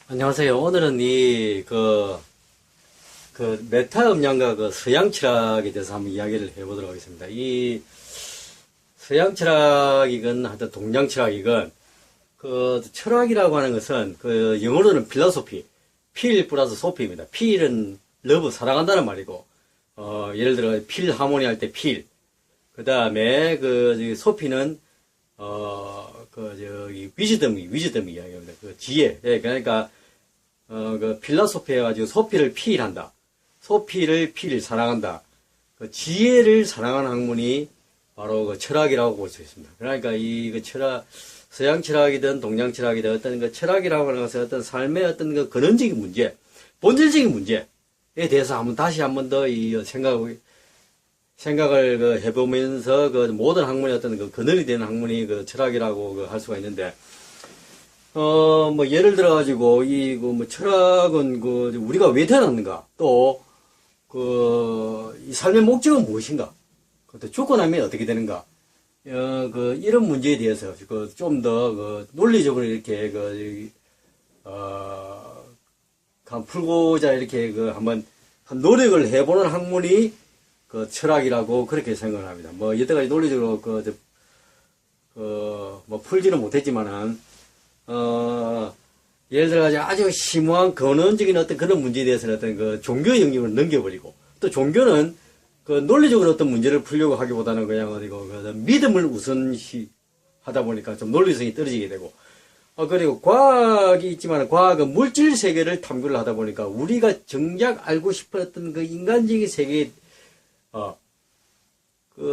안녕하세요. 오늘은 메타 음량과 서양 철학에 대해서 한번 이야기를 해보도록 하겠습니다. 이 서양 철학이건 하여튼 동양 철학이건 철학이라고 하는 것은 영어로는 필로소피, 필 플러스 소피입니다. 필은 러브, 사랑한다는 말이고, 예를 들어 필 하모니 할 때 필, 그 다음에 소피는 위즈덤이 이야기합니다. 지혜. 예, 그러니까, 필라소피 해가지고 소피를 필한다. 소피를 사랑한다. 지혜를 사랑하는 학문이 바로 철학이라고 볼 수 있습니다. 그러니까 서양 철학이든 동양 철학이든 어떤 철학이라고 하는 것은 어떤 삶의 어떤 근원적인 문제, 본질적인 문제에 대해서 다시 한 번 더 생각을 해보면서 모든 학문의 어떤 근원이 되는 학문이 철학이라고 할 수가 있는데, 예를 들어가지고, 철학은, 우리가 왜 태어났는가? 또, 이 삶의 목적은 무엇인가? 또 죽고 나면 어떻게 되는가? 이런 문제에 대해서, 좀 더, 논리적으로 이렇게, 풀고자 이렇게, 한번 노력을 해보는 학문이, 철학이라고 그렇게 생각을 합니다. 여태까지 논리적으로, 풀지는 못했지만은, 예를 들어가지고 아주 심오한 근원적인 어떤 그런 문제에 대해서는 어떤 종교 영역을 넘겨버리고, 또 종교는 논리적으로 어떤 문제를 풀려고 하기보다는 그냥 믿음을 우선시 하다 보니까 좀 논리성이 떨어지게 되고, 그리고 과학이 있지만 과학은 물질 세계를 탐구를 하다 보니까 우리가 정작 알고 싶었던 인간적인 세계,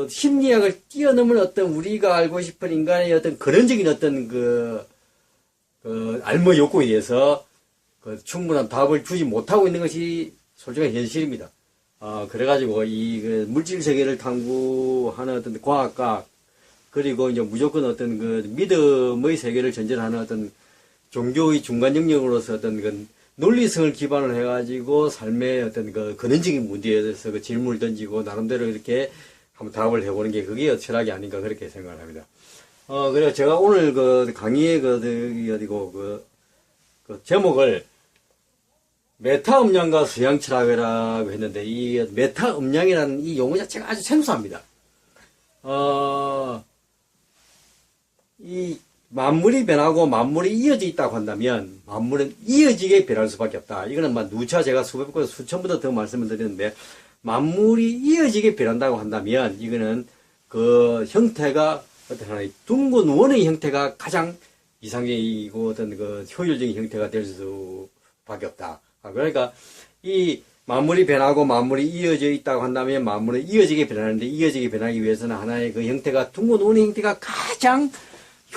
심리학을 뛰어넘은 어떤 우리가 알고 싶은 인간의 어떤 근원적인 어떤 알무 욕구에 대해서 충분한 답을 주지 못하고 있는 것이 솔직한 현실입니다. 그래가지고 물질 세계를 탐구하는 어떤 과학과, 그리고 이제 무조건 어떤 믿음의 세계를 전제하는 어떤 종교의 중간 영역으로서 어떤 논리성을 기반으로 해가지고 삶의 어떤 근원적인 문제에 대해서 질문을 던지고 나름대로 이렇게 한번 답을 해보는 게 그게 철학이 아닌가 그렇게 생각을 합니다. 그래서 제가 오늘 강의의 제목을 메타 음량과 서양 철학이라고 했는데, 이 메타 음량이라는 이 용어 자체가 아주 생소합니다. 이 만물이 변하고 만물이 이어져 있다고 한다면, 만물은 이어지게 변할 수밖에 없다. 이거는 누차 제가 수백 번, 수천 번 더 말씀을 드렸는데, 만물이 이어지게 변한다고 한다면, 이거는 형태가 어떤 하나의 둥근 원의 형태가 가장 이상적이고 어떤 효율적인 형태가 될 수밖에 없다. 그러니까 이 만물이 변하고 만물이 이어져 있다고 한다면 만물은 이어지게 변하는데, 이어지게 변하기 위해서는 하나의 형태가 둥근 원의 형태가 가장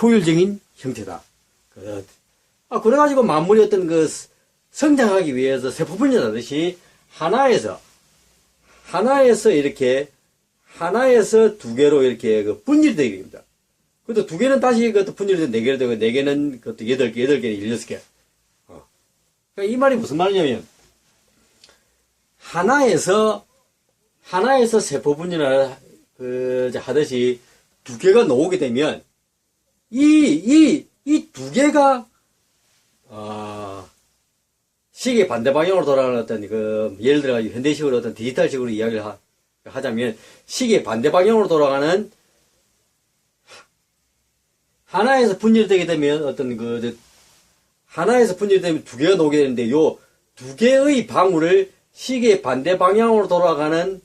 효율적인 형태다. 그래가지고 만물이 어떤 성장하기 위해서 세포분열하듯이 하나에서 두 개로 이렇게 분열되게 됩니다. 그것도 두 개는 다시 분열돼서 네 개로 되고, 네 개는 그것도 8개, 8개는 16개. 그러니까 이 말이 무슨 말이냐면, 하나에서 세포 분열을 하듯이 두 개가 나오게 되면, 이 두 개가, 시계 반대 방향으로 돌아가는 어떤 예를 들어 현대식으로 어떤 디지털식으로 이야기를 하자면, 시계 반대 방향으로 돌아가는, 하나에서 분열되게 되면 하나에서 분열되면 두 개가 나오게 되는데, 요 두 개의 방울을 시계 반대 방향으로 돌아가는,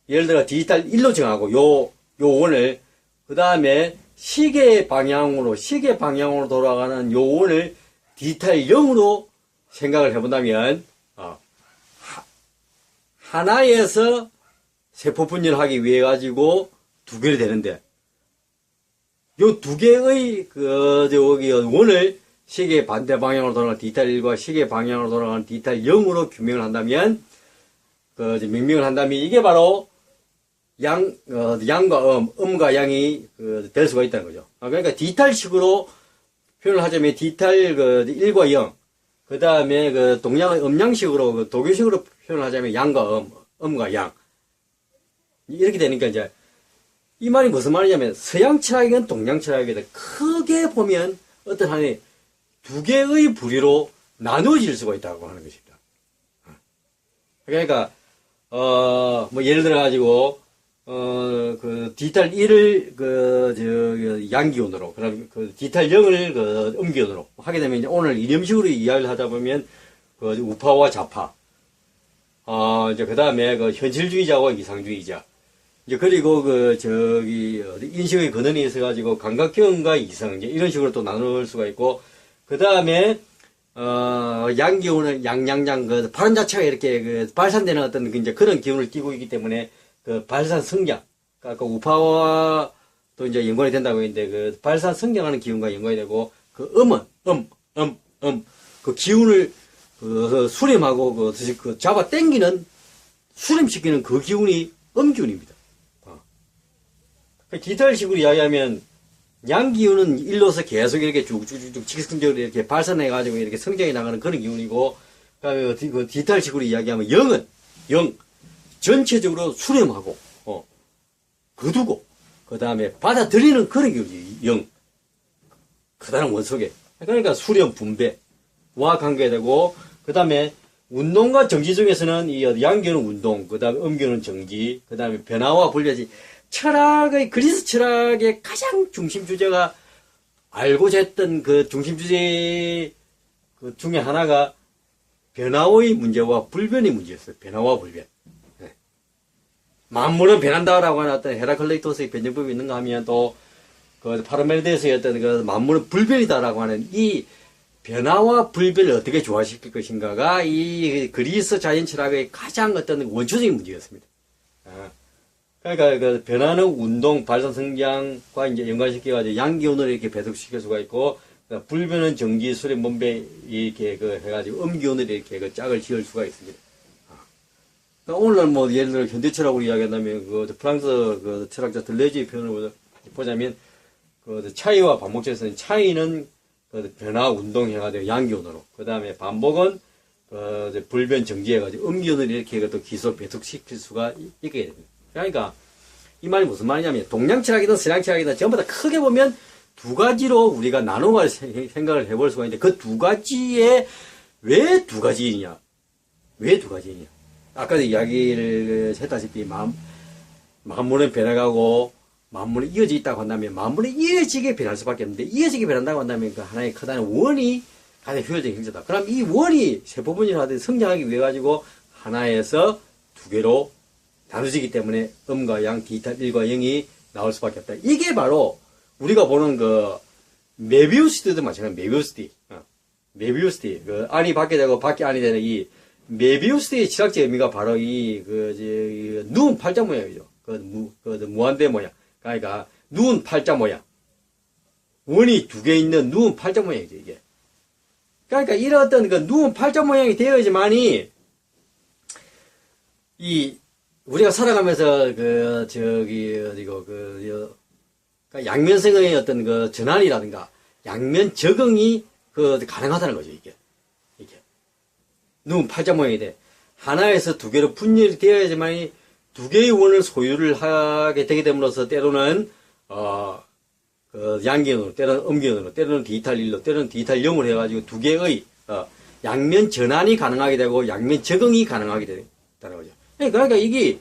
예를 들어 디지털 1로 정하고, 요 원을, 그 다음에 시계 방향으로 돌아가는 요 원을 디지털 0으로 생각을 해본다면, 하나에서 세포 분열하기 위해 가지고 두 개를 되는데, 요 두 개의 원을 시계 반대 방향으로 돌아가는 디지털 1과 시계 방향으로 돌아가는 디지털 0으로 규명을 한다면, 명명을 한다면 이게 바로 양과 음과 양이 될 수가 있다는 거죠. 그러니까 디지털식으로 표현을 하자면 디지털 1과 0, 그 다음에 동양의 음양식으로 도교식으로 표현을 하자면 양과 음과 양, 이렇게 되니까 이제 이 말이 무슨 말이냐면, 서양 철학이건 동양 철학이건 크게 보면 어떤 하나의 두 개의 부류로 나누어질 수가 있다고 하는 것입니다. 그러니까, 뭐, 예를 들어가지고, 그, 디지털 1을, 양기운으로, 그럼 그, 디지털 0을 그, 음기운으로 하게 되면, 이제 오늘 이념식으로 이야기를 하다 보면, 그, 우파와 좌파, 이제 그 다음에 그, 현실주의자와 이상주의자, 이제 그리고 인식의 근원이 있어가지고, 감각경과 이성, 이제 이런 식으로 또 나눌 수가 있고, 그 다음에, 양기운은 그 발음 자체가 이렇게 발산되는 어떤 이제 그런 기운을 띠고 있기 때문에 그 발산 성장, 그러니까 우파와 또 이제 연관이 된다고 했는데 그 발산 성장하는 기운과 연관이 되고 그 그 기운을 수렴하고 그 잡아 당기는 수렴시키는 그 기운이 음기운입니다. 디지털식으로 이야기하면 양기운은 일로서 계속 이렇게 쭉쭉쭉 직선적으로 이렇게 발산해가지고 이렇게 성장해 나가는 그런 기운이고, 그 디지털식으로 이야기하면 영은, 전체적으로 수렴하고, 거두고, 그 다음에 받아들이는 그런 기운이 영. 그다음 원속에. 그러니까 수렴, 분배와 관계되고, 그 다음에 운동과 정지 중에서는 이 양기운은 운동, 그 다음에 음기운은 정지, 그 다음에 변화와 분별이 그리스 철학의 가장 중심 주제가 알고자 했던 그 중심 주제 그 중에 하나가 변화의 문제와 불변의 문제였어요. 변화와 불변. 네. 만물은 변한다라고 하는 어떤 헤라클레이토스의 변정법이 있는가 하면 또 그 파르메니데스의 어떤 그 만물은 불변이다라고 하는 이 변화와 불변을 어떻게 조화시킬 것인가가 이 그리스 자연 철학의 가장 어떤 원초적인 문제였습니다. 그러니까 그 변화는 운동, 발산 성장과 이제 연관시켜가지고 양기운을 이렇게 배속시킬 수가 있고, 불변은 정지, 수렴, 분배 이렇게 해가지고 음기운을 이렇게 짝을 지을 수가 있습니다. 그러니까 오늘날 뭐 예를 들어 현대 철학으로 이야기한다면 프랑스 철학자 들레즈의 표현을 보자면 차이와 반복에서는 차이는 변화, 운동 해가지고 양기운으로, 그 다음에 반복은 불변, 정지 해가지고 음기운을 이렇게 또 기소 배속시킬 수가 있게 됩니다. 그러니까 이 말이 무슨 말이냐면 동양철학이든 서양철학이든 전부 다 크게 보면 두 가지로 우리가 나눠갈 생각을 해볼 수가 있는데 그 두 가지에 왜 두 가지이냐? 왜 두 가지이냐? 아까도 이야기를 했다시피 만물은 변해가고 만물은 이어져 있다고 한다면 만물은 이어지게 변할 수밖에 없는데 이어지게 변한다고 한다면 그 하나의 크다는 원이 가장 효율적인 형태다. 그럼 이 원이 세포분열을 하듯이 성장하기 위해 가지고 하나에서 두 개로 나누지기 때문에 음과 양, 디지털 1과 0이 나올 수밖에 없다. 이게 바로 우리가 보는 메비우스띠도 마찬가지, 메비우스띠. 안이 밖에 되고 밖에 안이 되는 이 메비우스띠의 지각적 의미가 바로 누운 팔자 모양이죠. 무한대 모양. 그러니까 누운 팔자 모양. 원이 두 개 있는 누운 팔자 모양이죠, 이게. 그러니까 이런 어떤 누운 팔자 모양이 되어야지만이 우리가 살아가면서 양면성의 어떤 전환이라든가 양면 적응이 가능하다는 거죠, 이게. 누운 팔자 모양이 돼. 하나에서 두 개로 분열이 되어야지만 두 개의 원을 소유를 하게 되게 됨으로써 때로는, 양기운으로, 때로는 음기운으로, 때로는 디지털 1로, 때로는 디지털 0으로 해가지고 두 개의, 양면 전환이 가능하게 되고 양면 적응이 가능하게 된다는 거죠. 그러니까 이게,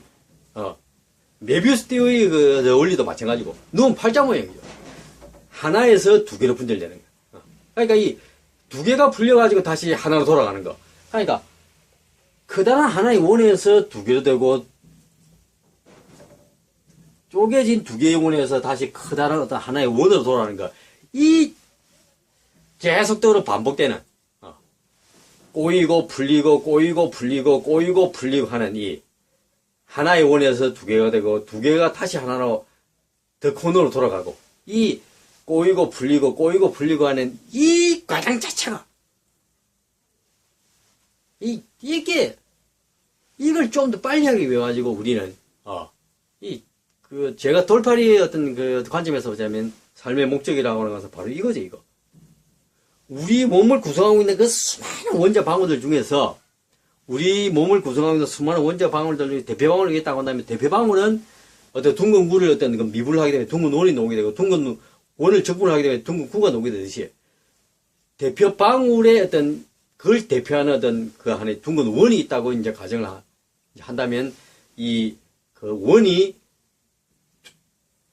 메비우스띠의 원리도 마찬가지고, 누운 팔자 모양이죠. 하나에서 두 개로 분열되는 거. 그러니까 이 두 개가 풀려가지고 다시 하나로 돌아가는 거. 그러니까, 커다란 하나의 원에서 두 개로 되고, 쪼개진 두 개의 원에서 다시 커다란 어떤 하나의 원으로 돌아가는 거. 이 계속적으로 반복되는, 꼬이고 풀리고, 꼬이고 풀리고, 꼬이고 풀리고 하는 이 하나의 원에서 두 개가 되고, 두 개가 다시 하나로 더 큰 원으로 돌아가고, 이 꼬이고 풀리고 하는 이 과정 자체가, 이걸 좀 더 빨리 하기 위해 가지고 우리는, 제가 돌파리의 어떤 관점에서 보자면, 삶의 목적이라고 하는 것은 바로 이거죠, 이거. 우리 몸을 구성하고 있는 그 수많은 원자 방울들 중에서, 우리 몸을 구성하고 있는 수많은 원자 방울들 중에 대표 방울이 있다고 한다면, 대표 방울은 어떤 둥근 물을 어떤 미분을 하게 되면 둥근 원이 나오게 되고, 둥근 원을 적분을 하게 되면 둥근 구가 나오게 되듯이, 대표 방울의 어떤 그걸 대표하는 어떤 그 안에 둥근 원이 있다고 이제 가정을 한다면 이 그 원이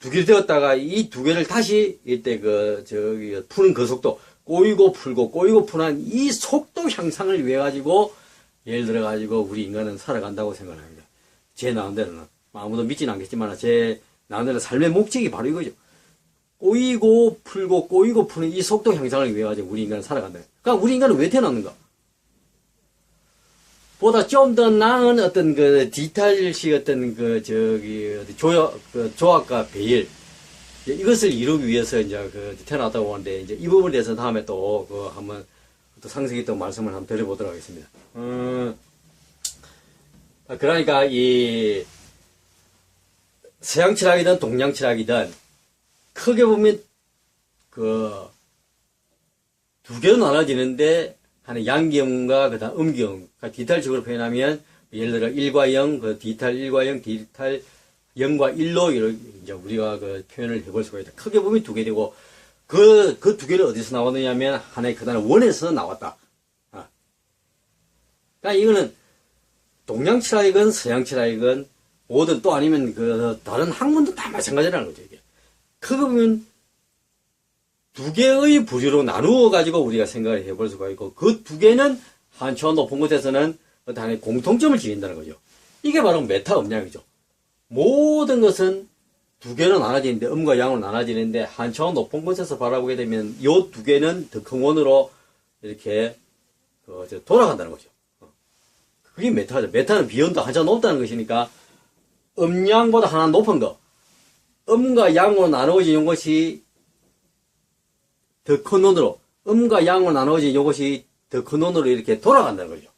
두 개를 되었다가 이 두 개를 다시 이때 푸는 그 속도, 꼬이고 풀고 꼬이고 푸는 이 속도 향상을 위해 가지고 예를 들어 가지고 우리 인간은 살아간다고 생각을 합니다. 제 나름대로는 아무도 믿지는 않겠지만 제 나름대로 삶의 목적이 바로 이거죠. 꼬이고 풀고 꼬이고 푸는 이 속도 향상을 위해 가지고 우리 인간은 살아간다. 그러니까 우리 인간은 왜 태어났는가? 보다 좀 더 나은 어떤 그 디지털식 어떤 조합과 배열 이것을 이루기 위해서 이제 태어났다고 하는데 이제 이 부분에 대해서 다음에 또 한번 또 상세히 또 말씀을 한번 드려보도록 하겠습니다. 그러니까 이 서양 철학이든 동양 철학이든 크게 보면 두 개로 나눠지는데 하나 양기형과 그다음 음기형. 그러니까 디지털적으로 표현하면 예를 들어 1과 0, 디지털 1과 0, 디지털 0과 1로 이제 우리가 표현을 해볼 수가 있다. 크게 보면 두 개 되고 그 두 개는 어디서 나왔느냐면 하나의 그다음 원에서 나왔다. 그러니까 이거는 동양 철학이건 서양 철학이건 뭐든 또 아니면 다른 학문도 다 마찬가지라는 거죠. 이게 크게 보면 두 개의 부류로 나누어 가지고 우리가 생각을 해볼 수가 있고 그 두 개는 한 차원 높은 곳에서는 어떤 하나의 공통점을 지닌다는 거죠. 이게 바로 메타 음양이죠. 모든 것은 두 개로 나눠지는데 음과 양으로 나눠지는데 한 차원 높은 곳에서 바라보게 되면 이 두 개는 더 큰 원으로 이렇게 돌아간다는 거죠. 그게 메타죠. 메타는 비연도 한 차원 높다는 것이니까 음양보다 하나 높은 거 음과 양으로 나누어진 것이 더 큰 원으로 음과 양으로 나누어진 이것이 더 큰 원으로 이렇게 돌아간다는 거죠.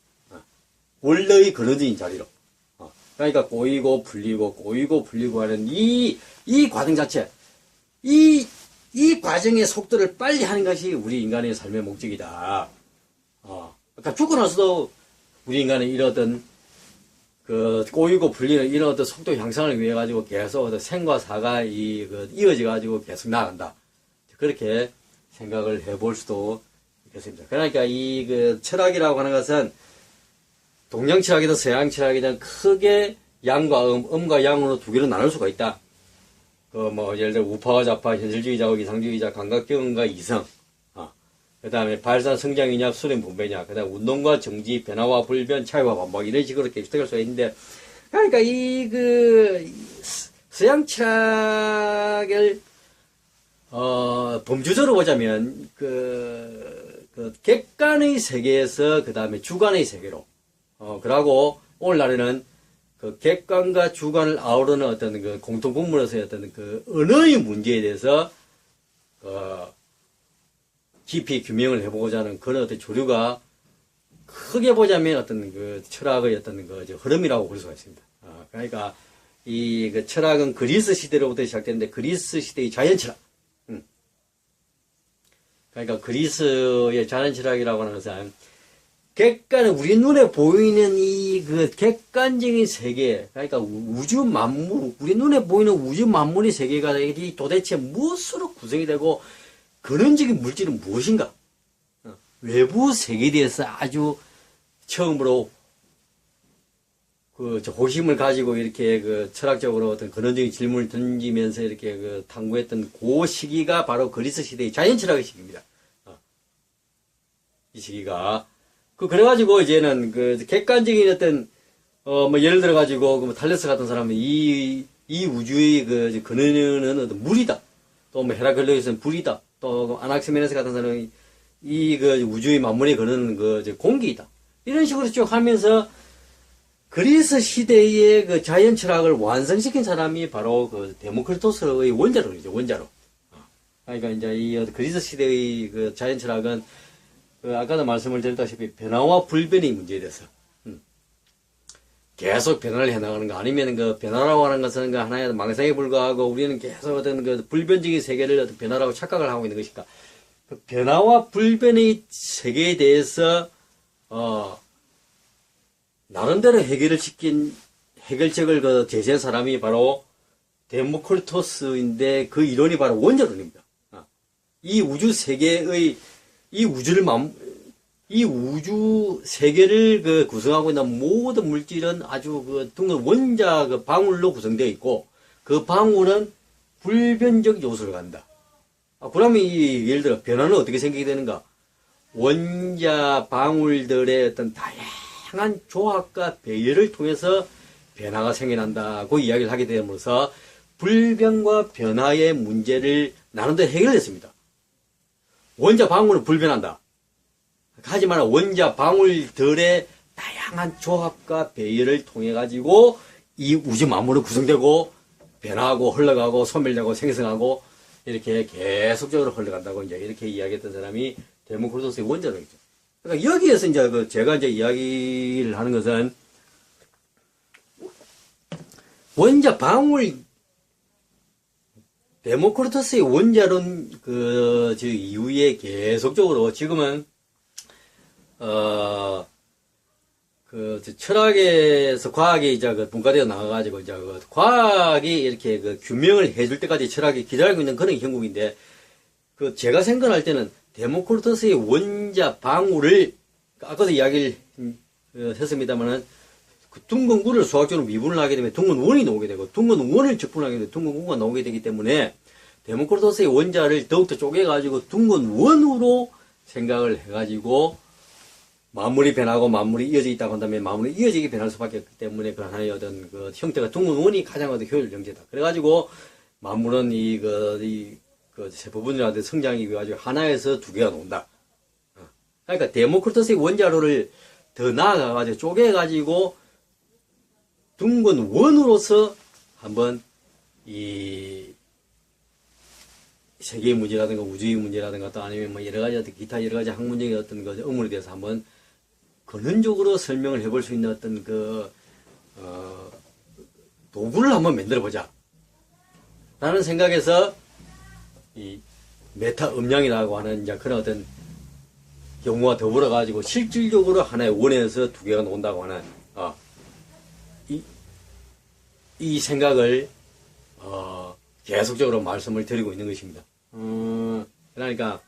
원래의 그려진 자리로. 그러니까 꼬이고 풀리고 하는 이 과정 자체, 이 과정의 속도를 빨리 하는 것이 우리 인간의 삶의 목적이다. 그러니까 죽고 나서도 우리 인간은 이러던 꼬이고 풀리는 이런 어떤 속도 향상을 위해 가지고 계속 생과 사가 이어져 가지고 계속 나간다. 그렇게 생각을 해볼 수도 있겠습니다. 그러니까 철학이라고 하는 것은 동양 철학이든 서양 철학이든 크게 양과 음과 양으로 두 개로 나눌 수가 있다. 예를 들어 우파와 좌파, 현실주의자와 이상주의자, 감각경험과 이성, 그 다음에 발산, 성장이냐, 수렴, 분배냐, 그 다음에 운동과 정지, 변화와 불변, 차이와 반복, 이런 식으로 이렇게 해석할 수가 있는데, 그러니까 서양 철학을 범주적으로 보자면, 객관의 세계에서, 그 다음에 주관의 세계로, 그러고, 오늘날에는 객관과 주관을 아우르는 어떤 공통분모로서의 어떤 언어의 문제에 대해서, 깊이 규명을 해보고자 하는 그런 어떤 조류가 크게 보자면 어떤 철학의 어떤 흐름이라고 볼 수가 있습니다. 그러니까 철학은 그리스 시대로부터 시작됐는데 그리스 시대의 자연 철학. 그러니까 그리스의 자연 철학이라고 하는 것은 우리 눈에 보이는 객관적인 세계, 그러니까 우주 만물, 우리 눈에 보이는 우주 만물의 세계가 도대체 무엇으로 구성이 되고 근원적인 물질은 무엇인가? 외부 세계에 대해서 아주 처음으로 호심을 가지고 이렇게 철학적으로 어떤 근원적인 질문을 던지면서 이렇게 탐구했던 그 시기가 바로 그리스 시대의 자연 철학의 시기입니다. 이 시기가 그래가지고 이제는 객관적인 어떤 예를 들어가지고 탈레스 같은 사람은 이 우주의 근원은 어떤 물이다. 또 헤라클레스는 불이다. 또 아낙시메네스 같은 사람은 우주의 만물의 근원은 공기이다. 이런 식으로 쭉 하면서 그리스 시대의 자연 철학을 완성시킨 사람이 바로 데모크리토스의 원자론이죠. 원자론. 그러니까 이제 이 그리스 시대의 자연 철학은 아까도 말씀을 드렸다시피 변화와 불변의 문제에 대해서 계속 변화를 해나가는 거 아니면 변화라고 하는 것은 하나의 망상에 불과하고 우리는 계속 어떤 불변적인 세계를 어떤 변화라고 착각을 하고 있는 것일까? 변화와 불변의 세계에 대해서 나름대로 해결을 시킨 해결책을 제시한 사람이 바로 데모크리토스인데 그 이론이 바로 원자론입니다. 이 우주 세계의 이 우주를 이 우주 세계를 구성하고 있는 모든 물질은 아주 둥근 원자 방울로 구성되어 있고, 그 방울은 불변적 요소를 갖는다. 그러면 예를 들어 변화는 어떻게 생기게 되는가? 원자 방울들의 어떤 다양한 조합과 배열을 통해서 변화가 생겨난다고 이야기를 하게 됨으로써 불변과 변화의 문제를 나름대로 해결했습니다. 원자 방울은 불변한다. 하지만 원자 방울들의 다양한 조합과 배열을 통해 가지고 이 우주 만물은 구성되고 변화하고 흘러가고 소멸되고 생성하고 이렇게 계속적으로 흘러간다고 이제 이렇게 이야기했던 사람이 데모크리토스의 원자론이죠. 그러니까 여기에서 이제 제가 이제 이야기를 하는 것은 원자 방울 데모크리토스의 원자론 이후에 계속적으로 지금은 철학에서 과학이 이제 분과되어 나가가지고 이제 과학이 이렇게 규명을 해줄 때까지 철학이 기다리고 있는 그런 형국인데, 제가 생각할 때는 데모크리토스의 원자 방울을 아까도 이야기를 했습니다만은 둥근 구를 수학적으로 미분을 하게 되면 둥근 원이 나오게 되고, 둥근 원을 적분하게 되면 둥근 구가 나오게 되기 때문에 데모크리토스의 원자를 더욱더 쪼개가지고 둥근 원으로 생각을 해가지고 만물이 변하고 만물이 이어져 있다고 한다면 만물이 이어지게 변할 수밖에 없기 때문에 그 하나의 어떤 형태가 둥근 원이 가장 어떤 효율 정제다. 그래가지고 만물은 세포분이라든지 성장이 가지고 하나에서 두 개가 나온다. 그러니까 데모크리토스의 원자로를 더 나아가가지고 쪼개가지고 둥근 원으로서 한번 이 세계의 문제라든가 우주의 문제라든가 또 아니면 뭐 여러 가지 어떤 기타 여러 가지 학문적인 어떤 의문에 대해서 한번 근원적으로 설명을 해볼 수 있는 어떤 도구를 한번 만들어 보자 라는 생각에서 이 메타 음량이라고 하는 이제 그런 어떤 경우와 더불어 가지고 실질적으로 하나의 원에서 두 개가 나온다고 하는 이 생각을 계속적으로 말씀을 드리고 있는 것입니다. 그러니까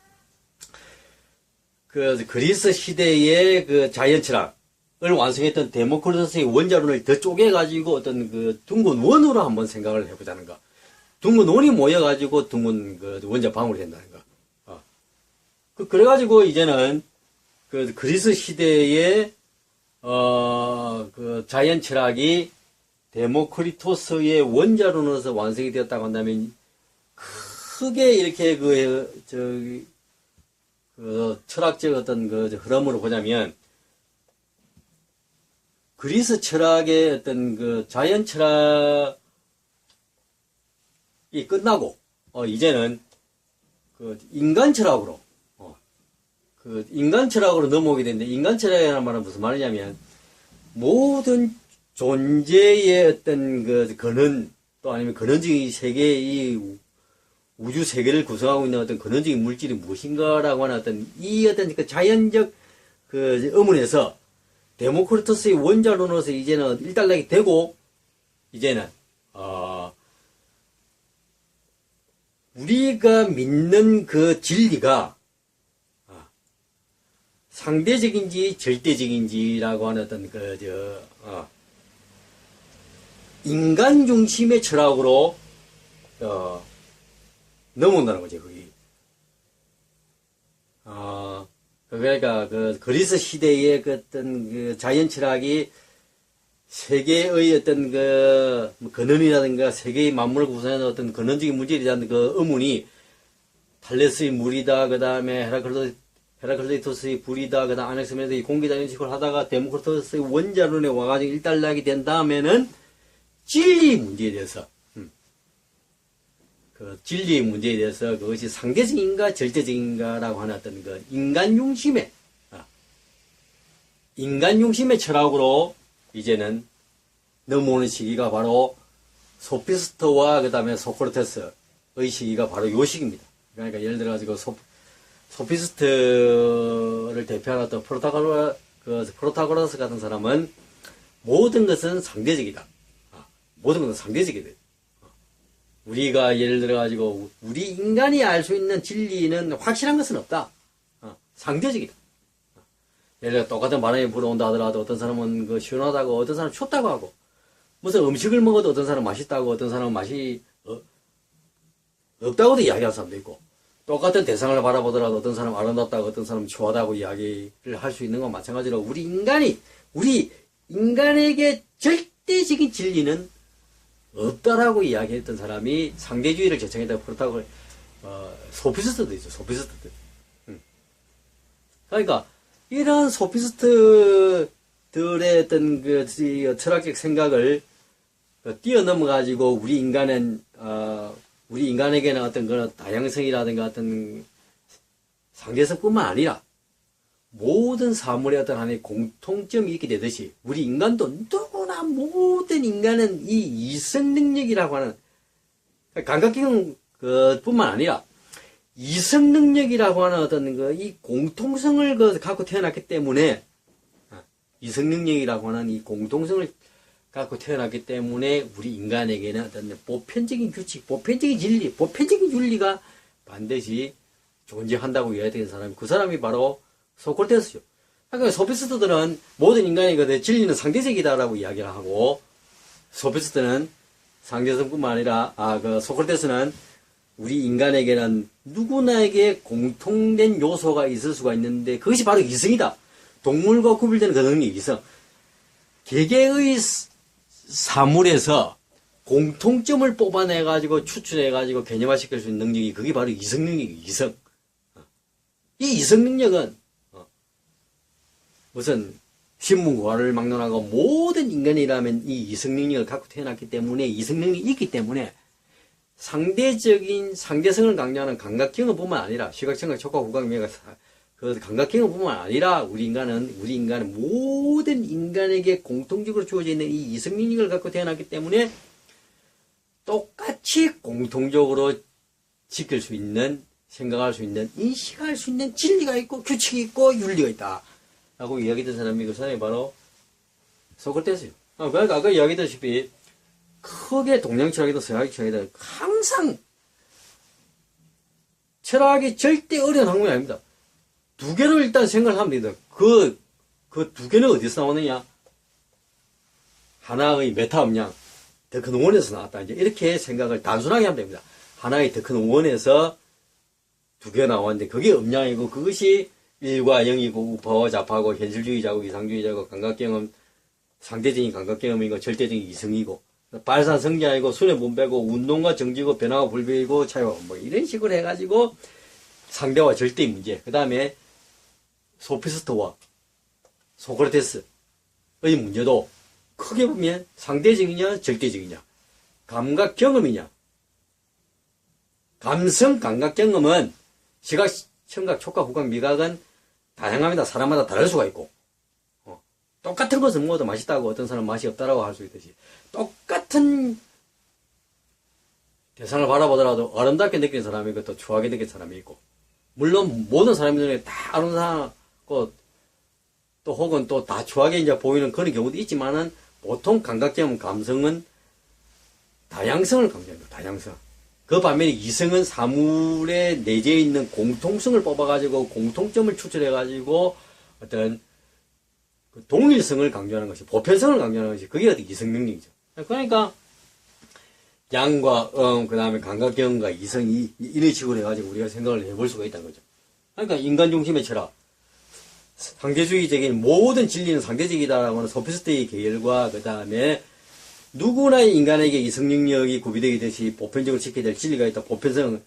그리스 시대의 자연 철학을 완성했던 데모크리토스의 원자론을 더 쪼개가지고 어떤 둥근 원으로 한번 생각을 해보자는 거. 둥근 원이 모여가지고 둥근 원자 방울이 된다는 거. 그래가지고 이제는 그리스 시대의 자연 철학이 데모크리토스의 원자론으로서 완성이 되었다고 한다면 크게 이렇게 철학적 어떤 흐름으로 보자면 그리스 철학의 어떤 자연 철학이 끝나고 이제는 인간 철학으로 인간 철학으로 넘어오게 되는데, 인간 철학이라는 말은 무슨 말이냐면 모든 존재의 어떤 근원 또 아니면 근원적인 세계 이 우주 세계를 구성하고 있는 어떤 근원적인 물질이 무엇인가라고 하는 이 어떤 자연적 의문에서 데모크리토스의 원자론으로서 이제는 일단락이 되고, 이제는 우리가 믿는 진리가 상대적인지 절대적인지라고 하는 어떤 인간 중심의 철학으로 넘어온다는 거죠, 거기. 그러니까 그리스 시대의 어떤 자연 철학이 세계의 어떤 근원이라든가 세계의 만물을 구성하는 어떤 근원적인 문제에 대한 의문이 탈레스의 물이다, 그 다음에 헤라클레이토스의 불이다, 그 다음 아넥스메네스의 공기다, 이런 식으로 하다가 데모크리토스의 원자론에 와가지고 일단락이 된 다음에는 진리의 문제에 대해서 진리의 문제에 대해서 그것이 상대적인가 절대적인가라고 하는 어떤 인간 중심의 철학으로 이제는 넘어오는 시기가 바로 소피스트와 그 다음에 소크라테스의 시기가 바로 요 시기입니다. 그러니까 예를 들어가지고 소피스트를 대표하는 어떤 프로타고라스 같은 사람은 모든 것은 상대적이다. 모든 것은 상대적이다. 우리가 예를 들어가지고 우리 인간이 알 수 있는 진리는 확실한 것은 없다. 상대적이다. 예를 들어 똑같은 바람이 불어온다 하더라도 어떤 사람은 그 시원하다고 어떤 사람은 춥다고 하고 무슨 음식을 먹어도 어떤 사람은 맛있다고 어떤 사람은 맛이 없다고도 이야기하는 사람도 있고 똑같은 대상을 바라보더라도 어떤 사람은 아름답다고 어떤 사람은 추하다고 이야기를 할 수 있는 건 마찬가지로 우리 인간에게 절대적인 진리는 없다라고 이야기했던 사람이 상대주의를 제청했다고 그렇다고 소피스트도 있죠. 소피스트들. 그러니까 이런 소피스트들의 어떤 그 철학적 생각을 뛰어넘어 가지고 우리 인간에게는 어떤 그런 다양성이라든가 어떤 상대성뿐만 아니라 모든 사물의 어떤 하나의 공통점이 있게 되듯이 우리 인간도 누구나 모든 인간은 이 이성 능력이라고 하는 감각기능 뿐만 아니라 이성 능력이라고 하는 어떤 이 공통성을 갖고 태어났기 때문에 이성 능력이라고 하는 이 공통성을 갖고 태어났기 때문에 우리 인간에게는 어떤 보편적인 규칙, 보편적인 진리, 보편적인 윤리가 반드시 존재한다고 이야기하는 사람이 그 사람이 바로 소크라테스죠. 그러니까 소피스트들은 모든 인간의 진리는 상대적이다라고 이야기를 하고 소피스트는 상대성뿐만 아니라 소크라테스는 우리 인간에게는 누구나에게 공통된 요소가 있을 수가 있는데 그것이 바로 이성이다. 동물과 구별되는 그 능력이 이성. 개개의 사물에서 공통점을 뽑아내가지고 추출해가지고 개념화시킬 수 있는 능력이 그게 바로 이성 능력이에요. 이성. 이 이성 능력은 무슨 신문고화를 막론하고 모든 인간이라면 이 이성 능력을 갖고 태어났기 때문에 이성 능력이 있기 때문에 상대성을 강조하는 감각경험뿐만 아니라 시각, 청각, 촉각, 후각, 미각 그 감각경험뿐만 아니라 우리 인간은 모든 인간에게 공통적으로 주어져 있는 이 이성 능력을 갖고 태어났기 때문에 똑같이 공통적으로 지킬 수 있는 생각할 수 있는 인식할 수 있는 진리가 있고 규칙이 있고 윤리가 있다 라고 이야기했던 사람이 그 사람이 바로 소크라테스예요. 그러니까 아까 이야기했다시피 크게 동양 철학이든 서양 철학이든 항상 철학이 절대 어려운 학문이 아닙니다. 두 개를 일단 생각을 하면 됩니다. 그 두 개는 어디서 나오느냐? 하나의 메타 음량, 더 큰 원에서 나왔다. 이제 이렇게 생각을 단순하게 하면 됩니다. 하나의 더 큰 원에서 두 개가 나왔는데 그게 음량이고 그것이 일과 영이고 우파와 좌파고 현실주의자고 이상주의자고 감각경험, 상대적인 감각경험이고 절대적인 이성이고 발산성자이고 순회분배고 운동과 정지고 변화와 불변이고 차이와 뭐 이런 식으로 해가지고 상대와 절대의 문제, 그 다음에 소피스트와 소크라테스의 문제도 크게 보면 상대적이냐 절대적이냐, 감각 경험이냐. 감성 감각 경험은 시각, 청각, 촉각, 후각, 미각은 다양합니다. 사람마다 다를 수가 있고 똑같은 것을 먹어도 맛있다고 어떤 사람은 맛이 없다라고 할 수 있듯이 똑같은 대상을 바라보더라도 아름답게 느끼는 사람이 있고 또 추하게 느끼는 사람이 있고 물론 모든 사람이 눈에 다 아름답고 또 혹은 또 다 추하게 이제 보이는 그런 경우도 있지만은 보통 감각경험 감성은 다양성을 강조합니다. 다양성. 그 반면에 이성은 사물에 내재해 있는 공통성을 뽑아가지고 공통점을 추출해가지고 어떤 그 동일성을 강조하는 것이, 보편성을 강조하는 것이 그게 어떤 이성 능력이죠. 그러니까 양과 그 다음에 감각경험과 이성이 이런 식으로 해가지고 우리가 생각을 해볼 수가 있다는 거죠. 그러니까 인간 중심의 철학, 상대주의적인 모든 진리는 상대적이다라고 하는 소피스트의 계열과 그 다음에 누구나의 인간에게 이성 능력이 구비되듯이 보편적으로 지켜야 될 진리가 있다. 보편성을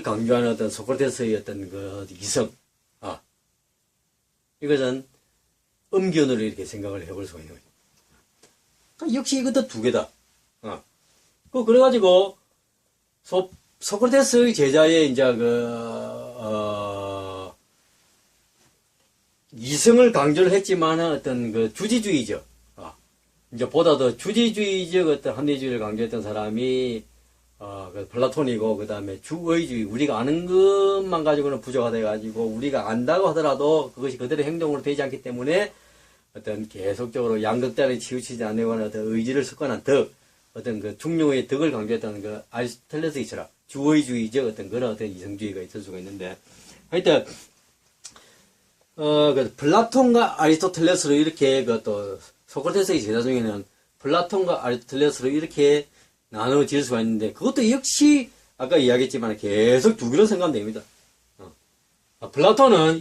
강조하는 어떤 소크라테스의 어떤 그 이성. 이것은 음견으로 이렇게 생각을 해볼 수가 있는 거죠. 그러니까 역시 이것도 두 개다. 그래가지고 소크라테스의 제자의 이제 이성을 강조를 했지만 어떤 그 주지주의적. 이제 보다 더 주지주의적 어떤 합리주의를 강조했던 사람이 그 플라톤이고 그 다음에 주의주의, 우리가 아는 것만 가지고는 부족하다 해가지고 우리가 안다고 하더라도 그것이 그대로 행동으로 되지 않기 때문에 어떤 계속적으로 양극단에 치우치지 않으려고 하는 어떤 의지를 습관한 덕, 어떤 그 중용의 덕을 강조했던 그 아리스토텔레스의 철학, 주의주의적 어떤 그런 어떤 이성주의가 있을 수가 있는데 하여튼 그 플라톤과 아리스토텔레스로 이렇게 그 또 소크라테스의 제자 중에는 플라톤과 아리스토텔레스로 이렇게 나누어질 수가 있는데 그것도 역시 아까 이야기했지만 계속 두 개로 생각하면 됩니다. 플라톤은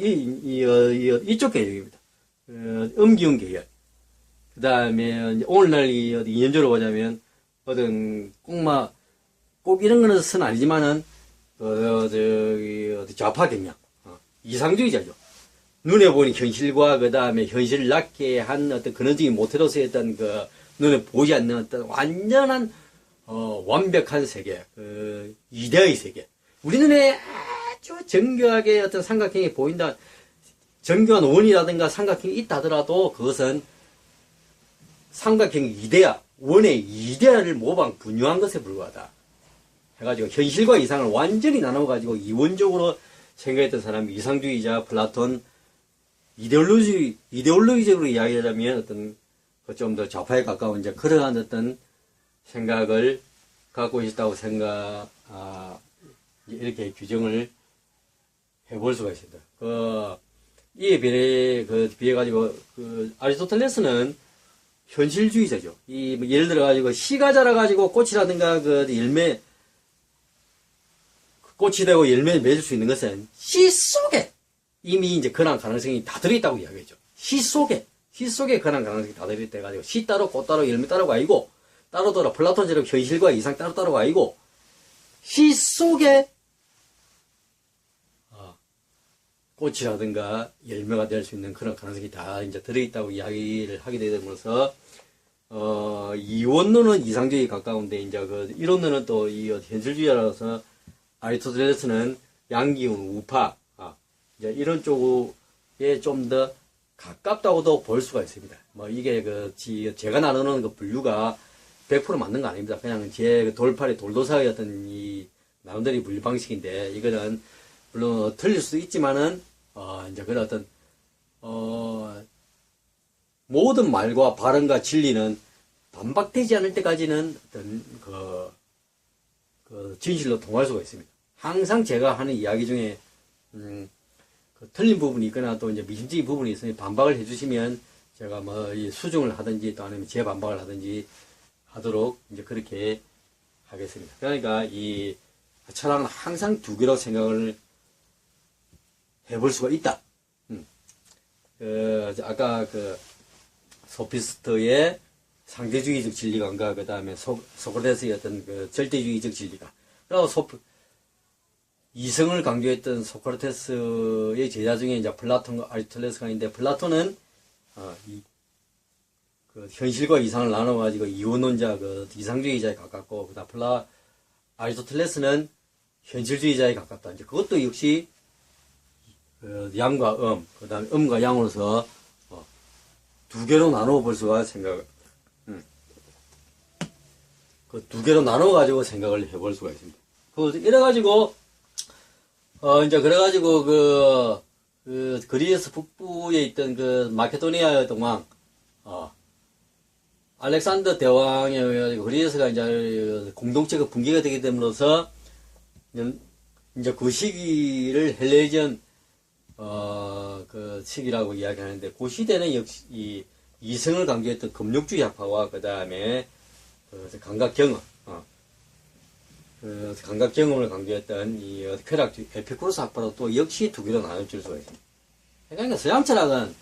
이쪽 계열입니다. 음기운 계열. 그 다음에 오늘날 이념적으로 보자면 어떤 꼭 이런 거는 선 아니지만은 좌파 경향, 이상주의자죠. 눈에 보이는 현실과 그 다음에 현실을 낳게 한 어떤 근원적인 모태로서의 어떤 그 눈에 보이지 않는 어떤 완전한 완벽한 세계, 이데아의 세계. 우리 눈에 아주 정교하게 어떤 삼각형이 보인다, 정교한 원이라든가 삼각형이 있다 하더라도 그것은 삼각형 이데아, 원의 이데아를 모방 분유한 것에 불과하다. 해가지고 현실과 이상을 완전히 나눠가지고 이원적으로 생각했던 사람이 이상주의자, 플라톤, 이데올로기적으로 이야기하자면 어떤 좀 더 좌파에 가까운 이제 그러한 어떤 생각을 갖고 있다고 이렇게 규정을 해볼 수가 있습니다. 이에 비해가지고, 아리스토텔레스는 현실주의자죠. 예를 들어가지고, 씨가 자라가지고 꽃이라든가 꽃이 되고 열매를 맺을 수 있는 것은 씨 속에 이미 이제 그런 가능성이 다 들어있다고 이야기했죠. 씨 속에 그런 가능성이 다 들어있다 해가지고, 씨 따로 꽃 따로 열매 따로가 아니고, 따로 플라톤처럼 현실과 이상 따로가 아니고, 씨 속에 꽃이라든가 열매가 될 수 있는 그런 가능성이 다 이제 들어있다고 이야기를 하게 되므로써, 이원론은 이상주의에 가까운데, 이제 이론론은 또 현실주의자라서, 아리스토텔레스는 양기운, 우파, 이제 이런 쪽에 좀 더 가깝다고도 볼 수가 있습니다. 이게 제가 나누는 분류가 100% 맞는 거 아닙니다. 그냥 제 돌팔이 돌도사의 어떤 나름대로 분류 방식인데, 이거는, 물론 틀릴 수도 있지만은, 이제 그런 어떤, 모든 말과 발언과 진리는 반박되지 않을 때까지는 어떤, 진실로 통할 수가 있습니다. 항상 제가 하는 이야기 중에, 틀린 부분이 있거나 또 이제 미심적인 부분이 있으니 반박을 해주시면 제가 수정을 하든지 또 아니면 재반박을 하든지 하도록 이제 그렇게 하겠습니다. 그러니까 이 철학은 항상 두 개로 생각을 해볼 수가 있다. 아까 소피스트의 상대주의적 진리관과 그 다음에 소크라테스의 어떤 절대주의적 진리관. 그리고 이성을 강조했던 소크라테스의 제자 중에 이제 플라톤과 아리스토텔레스가 있는데, 플라톤은 현실과 이상을 나눠가지고 이원론자, 이상주의자에 가깝고, 그다음 아리스토텔레스는 현실주의자에 가깝다. 이제 그것도 역시 양과 그다음에 음과 양으로서 두 개로 나누어 볼 수가 두 개로 나눠 가지고 생각을 해볼 수가 있습니다. 이래가지고 이제 그래가지고 그리스 북부에 있던 마케도니아 동왕 알렉산더 대왕에 의해 그리스가 이제 공동체가 붕괴가 되게 됨으로써 이제 그 시기를 헬레니즘 시기라고 이야기하는데, 그 시대는 역시 이성을 강조했던 금욕주의 학파와 그 다음에 감각 경험을 강조했던 쾌락주의 에피쿠로스 학파로 또 역시 두 개로 나눠질 수가 있습니다. 그러니까 서양 철학은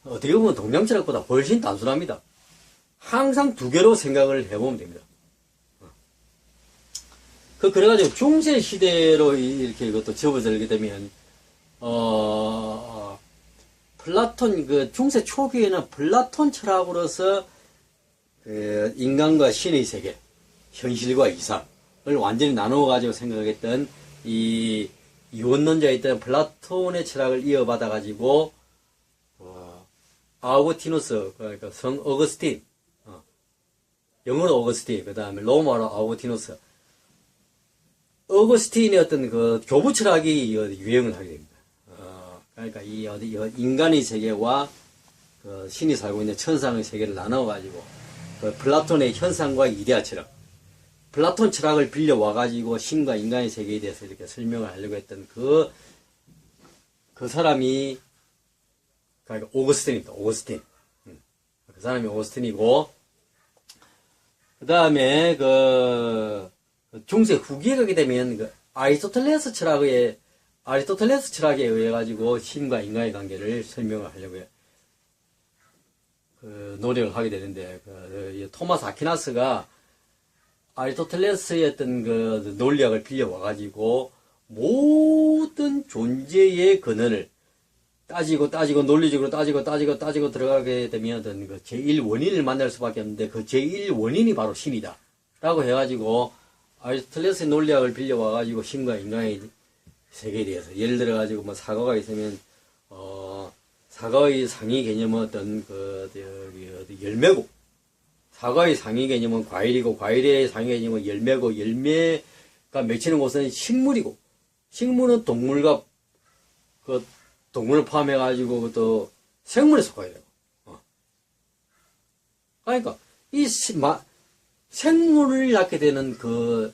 어떻게 보면 동양 철학보다 훨씬 단순합니다. 항상 두 개로 생각을 해보면 됩니다. 그래가지고 중세 시대로 이렇게 이것도 접어들게 되면 플라톤 중세 초기에는 플라톤 철학으로서 인간과 신의 세계, 현실과 이상을 완전히 나누어 가지고 생각했던 이원론자였던 플라톤의 철학을 이어받아 가지고 아우구티누스, 그러니까 성 어거스틴, 영어로 어거스틴, 그 다음에 로마로 아우구티누스, 어거스틴의 어떤 교부 철학이 유행을 하게 됩니다. 그러니까 인간의 세계와 신이 살고 있는 천상의 세계를 나눠 가지고 플라톤의 현상과 이데아 철학, 플라톤 철학을 빌려와 가지고 신과 인간의 세계에 대해서 이렇게 설명을 하려고 했던 그 사람이 그러니까 오거스틴입니다. 오거스틴. 그 사람이 오거스틴이고, 그 다음에 중세 후기에 가게 되면 아리스토텔레스 철학에 의해 가지고 신과 인간의 관계를 설명을 하려고 노력을 하게 되는데, 토마스 아퀴나스가 아리스토텔레스의 어떤 논리학을 빌려와 가지고 모든 존재의 근원을 따지고 논리적으로 따지고 들어가게 되면 어떤 제1원인을 만날 수밖에 없는데, 그 제1원인이 바로 신이다 라고 해가지고 아리스토텔레스의 논리학을 빌려와 가지고 신과 인간의 세계에 대해서, 예를 들어 가지고 뭐 사과가 있으면 사과의 상위 개념은 어떤 열매고, 사과의 상위 개념은 과일이고, 과일의 상위 개념은 열매고, 열매가 맺히는 곳은 식물이고, 식물은 동물과 동물을 포함해가지고 또 생물에 속하게 되고. 그러니까 이 생물을 낳게 되는 그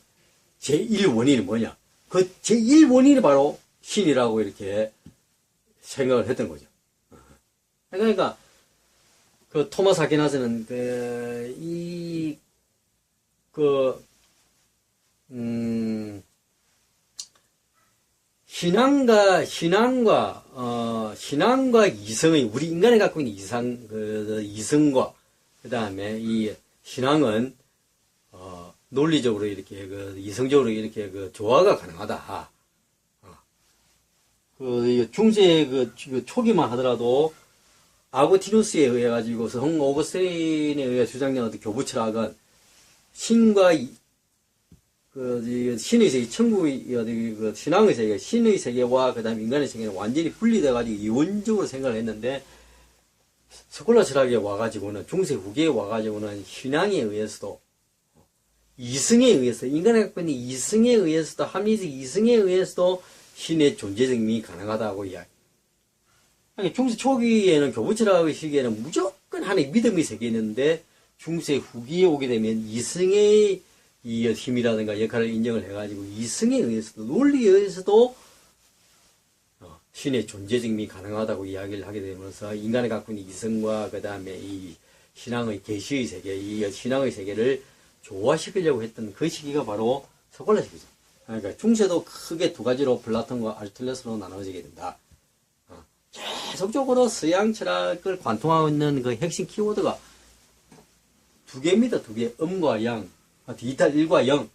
제1원인이 뭐냐? 그 제1원인이 바로 신이라고 이렇게 생각을 했던 거죠. 그러니까 토마스 아퀴나스는 신앙과 이성의, 우리 인간이 갖고 있는 이성과, 그 다음에 이 신앙은, 논리적으로 이렇게, 이성적으로 이렇게 조화가 가능하다. 중세 초기만 하더라도, 아고티누스에 의해 가지고, 성 오거스틴에 의해 주장된 어떤 교부 철학은, 신과 신의 세계, 천국의, 신앙의 세계, 신의 세계와 그 다음에 인간의 세계는 완전히 분리돼가지고 이원적으로 생각을 했는데, 스콜라 철학에 와가지고는, 중세 후기에 와가지고는 신앙에 의해서도, 이성에 의해서, 인간이 갖고 있는 이성에 의해서도, 합리적 이성에 의해서도 신의 존재증명이 가능하다고 이야기. 중세 초기에는 교부 철학의 시기에는 무조건 하나의 믿음의 세계였는데, 중세 후기에 오게 되면 이성의 이 힘이라든가 역할을 인정을 해가지고 이성에 의해서도, 논리에 의해서도 신의 존재 증명이 가능하다고 이야기를 하게 되면서, 인간이 갖고 있는 이성과 그 다음에 이 신앙의 계시의 세계, 이 신앙의 세계를 조화시키려고 했던 그 시기가 바로 스콜라 시기죠. 그러니까 중세도 크게 두 가지로 플라톤과 아리스토텔레스로 나눠지게 된다. 계속적으로 서양 철학을 관통하고 있는 그 핵심 키워드가 두 개입니다. 두 개. 음과 양. 디지털 1과 0.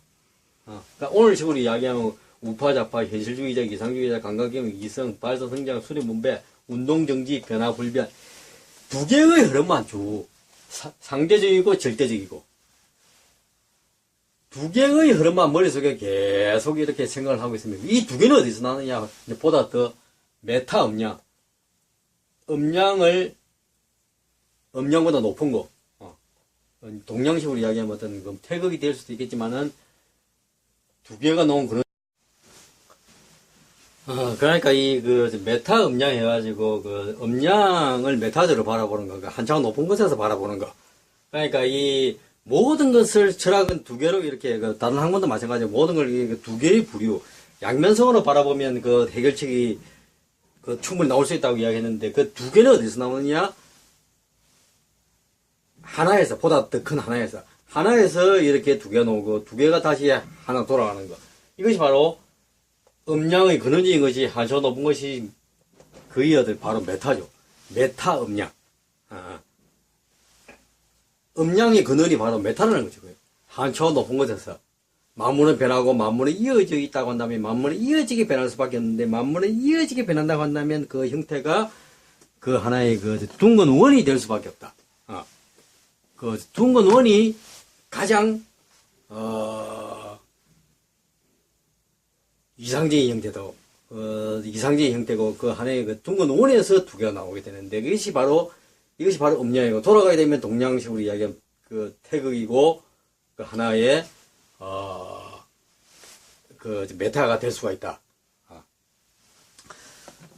그러니까 오늘 식으로 이야기하면 우파, 좌파, 현실주의자, 이상주의자, 감각경, 이성, 발전, 성장, 수렴, 분배, 운동, 정지, 변화, 불변. 두 개의 흐름만 상대적이고 절대적이고. 두 개의 흐름만 머릿속에 계속 이렇게 생각을 하고 있으면, 이 두 개는 어디서 나느냐? 보다 더 메타 음량. 음량보다 높은 거. 동양식으로 이야기하면 어떤 태극이 될 수도 있겠지만은, 두 개가 놓은 그런, 그러니까 메타 음량 해가지고, 음량을 메타적으로 바라보는 거, 한창 높은 곳에서 바라보는 거. 그러니까 이 모든 것을 철학은 두 개로 이렇게, 다른 학문도 마찬가지로 모든 걸 두 개의 부류, 양면성으로 바라보면 해결책이 충분히 나올 수 있다고 이야기했는데, 그 두 개는 어디서 나오느냐? 하나에서, 보다 더 큰 하나에서 이렇게 두 개가 나오고, 두 개가 다시 하나 돌아가는 거. 이것이 바로 음량의 근원적인 것이 한층 높은 것이 그의 어들 바로 메타죠. 메타 음량. 음량의 근원이 바로 메타라는 거죠. 한층 높은 곳에서. 만물은 변하고 만물은 이어져 있다고 한다면, 만물은 이어지게 변할 수밖에 없는데, 만물은 이어지게 변한다고 한다면 그 형태가 그 하나의 둥근 원이 될 수밖에 없다. 둥근 원이 가장 이상적인 형태고, 그 하나의 둥근 원에서 두 개가 나오게 되는데, 이것이 바로 음량이고, 돌아가게 되면 동양식으로 이야기하면 태극이고, 그 하나의 메타가 될 수가 있다.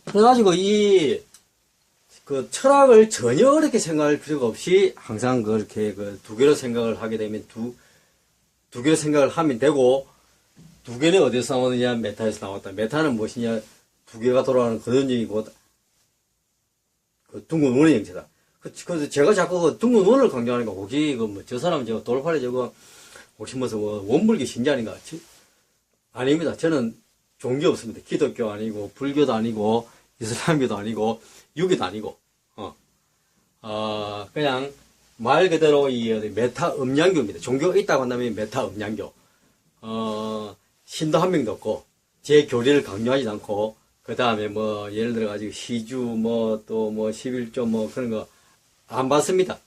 그래가지고 철학을 전혀 어렵게 생각할 필요가 없이 항상 그렇게 두 개로 생각을 하게 되면 두 개로 생각을 하면 되고, 두 개는 어디서 나오느냐? 메타에서 나왔다. 메타는 무엇이냐? 두 개가 돌아가는 근원적이고, 그 둥근 원의 형태다. 그래서 제가 자꾸 그 둥근 원을 강조하니까 혹시 저 사람 저거 돌팔이 저거 혹시 무슨 원불교 신자인가? 아닙니다. 저는 종교 없습니다. 기독교 아니고 불교도 아니고 이슬람교도 아니고 유교도 아니고 그냥 말 그대로 이 메타 음양교입니다. 종교가 있다고 한다면 메타 음양교. 신도 한 명도 없고 제 교리를 강요하지 않고 그 다음에 뭐 예를 들어 가지고 시주 뭐 또 뭐 11조 뭐 그런 거 안 받습니다.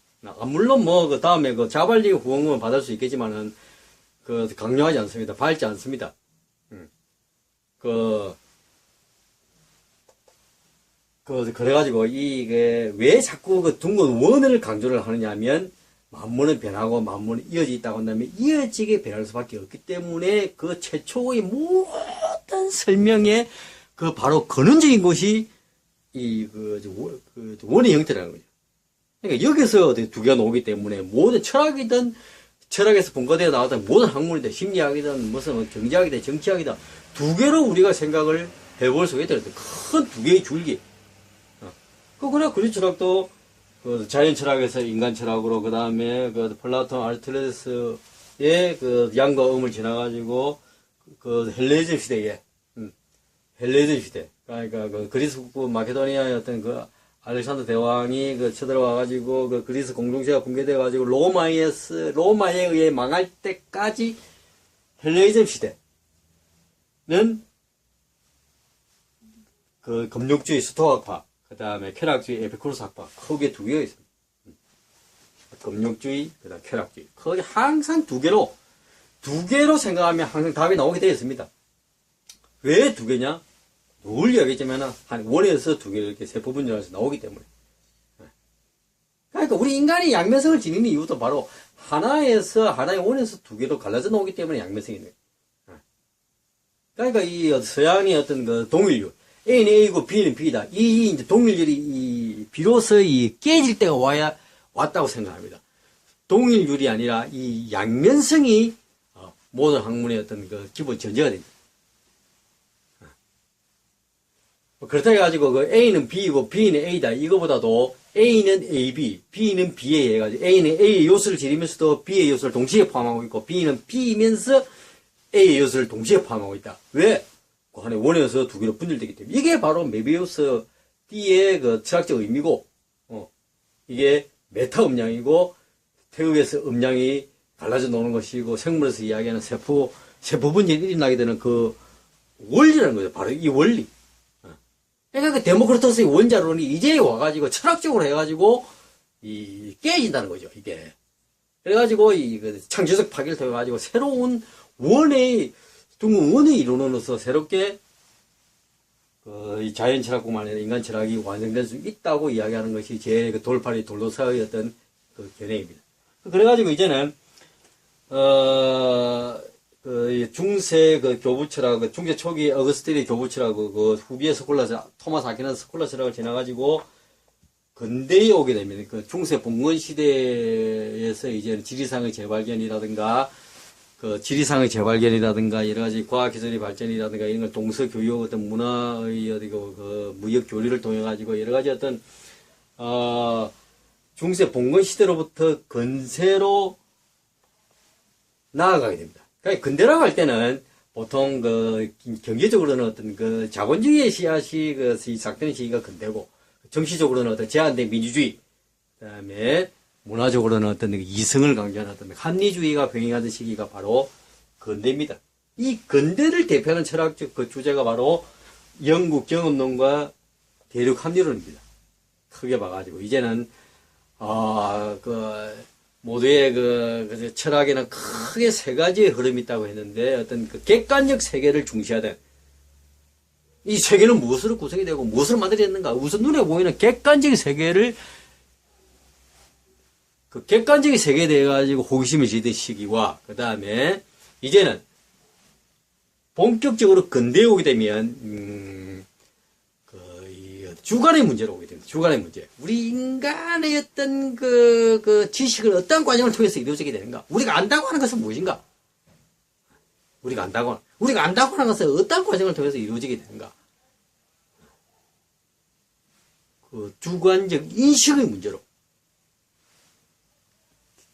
물론 뭐 그 다음에 그 자발적 후원금은 받을 수 있겠지만은 그 강요하지 않습니다. 밟지 않습니다. 그래가지고, 이게, 왜 자꾸 그 둥근 원을 강조를 하느냐 하면, 만물은 변하고 만물은 이어져 있다고 한다면, 이어지게 변할 수밖에 없기 때문에, 그 최초의 모든 설명에, 그 바로 근원적인 것이, 원의 형태라는 거죠. 그러니까 여기서 두 개가 나오기 때문에, 모든 철학이든, 철학에서 분과되어 나왔던 모든 학문이든, 심리학이든, 무슨 경제학이든, 정치학이든, 두 개로 우리가 생각을 해볼 수가 있다. 큰 두 개의 줄기. 그래, 그리 철학도, 자연 철학에서 인간 철학으로, 그 다음에, 플라톤 아리스토텔레스의 양과 음을 지나가지고, 헬레니즘 시대에, 헬레니즘 시대. 그러니까, 그리스 국부 마케도니아의 어떤 알렉산더 대왕이 쳐들어와가지고, 그리스 공동체가 붕괴돼가지고, 로마에 의해 망할 때까지 헬레니즘 시대. 는 금욕주의 스토아파, 그 다음에 쾌락주의 에피쿠로스 학파, 크게 두 개가 있습니다. 금욕주의, 그 다음 쾌락주의. 거기 항상 두 개로 생각하면 항상 답이 나오게 되어 있습니다. 왜 두 개냐? 늘 이야기했지만, 한 원에서 두 개 이렇게 세포분열해서 나오기 때문에. 그러니까 우리 인간이 양면성을 지니는 이유도 바로 하나의 원에서 두 개로 갈라져 나오기 때문에 양면성이 있는 거예요. 그러니까 이 서양의 어떤 동일률, A는 A고 B는 B다. 이 이제 동일률이 비로소 깨질 때가 왔다고 생각합니다. 동일률이 아니라 이 양면성이 모든 학문의 어떤 기본 전제가 됩니다. 그렇다 해가지고 A는 B이고 B는 A다. 이거보다도 A는 AB, B는 B에 해가지고 A는 A의 요소를 지니면서도 B의 요소를 동시에 포함하고 있고 B는 B이면서 A의 요소를 동시에 포함하고 있다. 왜? 그 안에 원에서 두 개로 분열되기 때문에. 이게 바로 메비우스 D의 철학적 의미고, 이게 메타 음량이고, 태극에서 음량이 갈라져 나오는 것이고, 생물에서 이야기하는 세포 분열이 일어나게 되는 원리라는 거죠. 바로 이 원리. 그러니까 데모크리토스의 원자론이 이제 와가지고 철학적으로 해가지고, 깨진다는 거죠, 이게. 그래가지고, 창조적 파괴를 통해가지고 새로운 둥근 원의 이론으로서 새롭게, 이 자연 철학뿐만 아니라 인간 철학이 완성될 수 있다고 이야기하는 것이 제 돌팔이 돌도사의 어떤 견해입니다. 그래가지고 이제는, 중세 교부 철학, 중세 초기 어거스틴의 교부 철학, 후기의 스콜라스, 토마스 아퀴나스 스콜라 철학을 지나가지고, 근대에 오게 되면, 중세 봉건 시대에서 이제는 지리상의 재발견이라든가, 지리상의 재발견이라든가, 여러 가지 과학기술의 발전이라든가, 이런 걸 동서교육, 어떤 문화의, 무역 교류를 통해가지고, 여러 가지 어떤, 중세 봉건 시대로부터 근세로 나아가게 됩니다. 그러니까 근대라고 할 때는, 보통 경제적으로는 어떤 자본주의의 씨앗이 시작되는 시기가 근대고, 정치적으로는 어떤 제한된 민주주의, 그 다음에, 문화적으로는 어떤 이성을 강조하는 어떤 합리주의가 병행하던 시기가 바로 근대입니다. 이 근대를 대표하는 철학적 주제가 바로 영국 경험론과 대륙 합리론입니다. 크게 봐가지고 이제는 모두의 철학에는 크게 세 가지의 흐름이 있다고 했는데 어떤 객관적 세계를 중시하던 이 세계는 무엇으로 구성이 되고 무엇을 만들어냈는가? 우선 눈에 보이는 객관적 세계를 객관적인 세계에 대해 가지고 호기심을 지던 시기와, 그 다음에, 이제는, 본격적으로 근대에 오게 되면, 주관의 문제로 오게 됩니다. 주관의 문제. 우리 인간의 어떤 지식을 어떤 과정을 통해서 이루어지게 되는가? 우리가 안다고 하는 것은 무엇인가? 우리가 안다고 하는 것은 어떤 과정을 통해서 이루어지게 되는가? 그 주관적 인식의 문제로,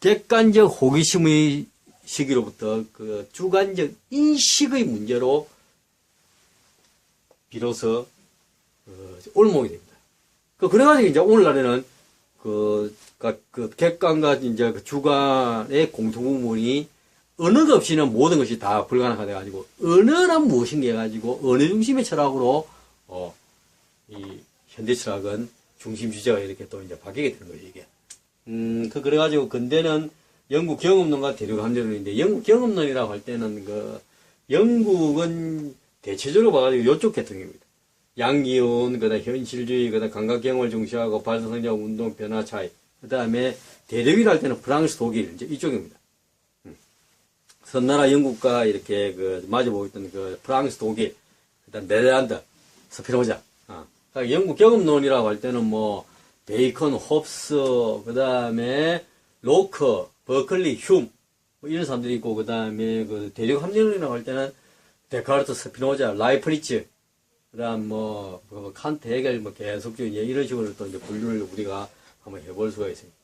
객관적 호기심의 시기로부터 그 주관적 인식의 문제로 비로소 올라오게 됩니다. 그래가지고 이제 오늘날에는 그 객관과 이제 그 주관의 공통부분이 언어가 없이는 모든 것이 다 불가능하게 돼가지고, 언어란 무엇인가 해가지고, 언어 중심의 철학으로, 이 현대 철학은 중심 주제가 이렇게 또 이제 바뀌게 되는 거예요, 이게. 그래가지고, 근대는 영국 경험론과 대륙 합리론인데, 영국 경험론이라고 할 때는 영국은 대체적으로 봐가지고 요쪽 계통입니다. 양기운, 그 다음 현실주의, 그 다음 감각 경험을 중시하고 발전성장, 운동, 변화, 차이. 그 다음에 대륙이라 할 때는 프랑스, 독일, 이제 이쪽입니다. 선나라 영국과 이렇게 마주보고 있던 프랑스, 독일, 그 다음 네덜란드, 스피노자. 그러니까 영국 경험론이라고 할 때는 베이컨, 홉스, 그 다음에 로커, 버클리, 흉, 이런 사람들이 있고, 그 다음에 대륙 합리론이라고 할 때는 데카르트, 스피노자, 라이프리츠, 그 다음 칸트, 헤겔, 계속적으로 이런 식으로 또 이제 분류를 우리가 한번 해볼 수가 있습니다.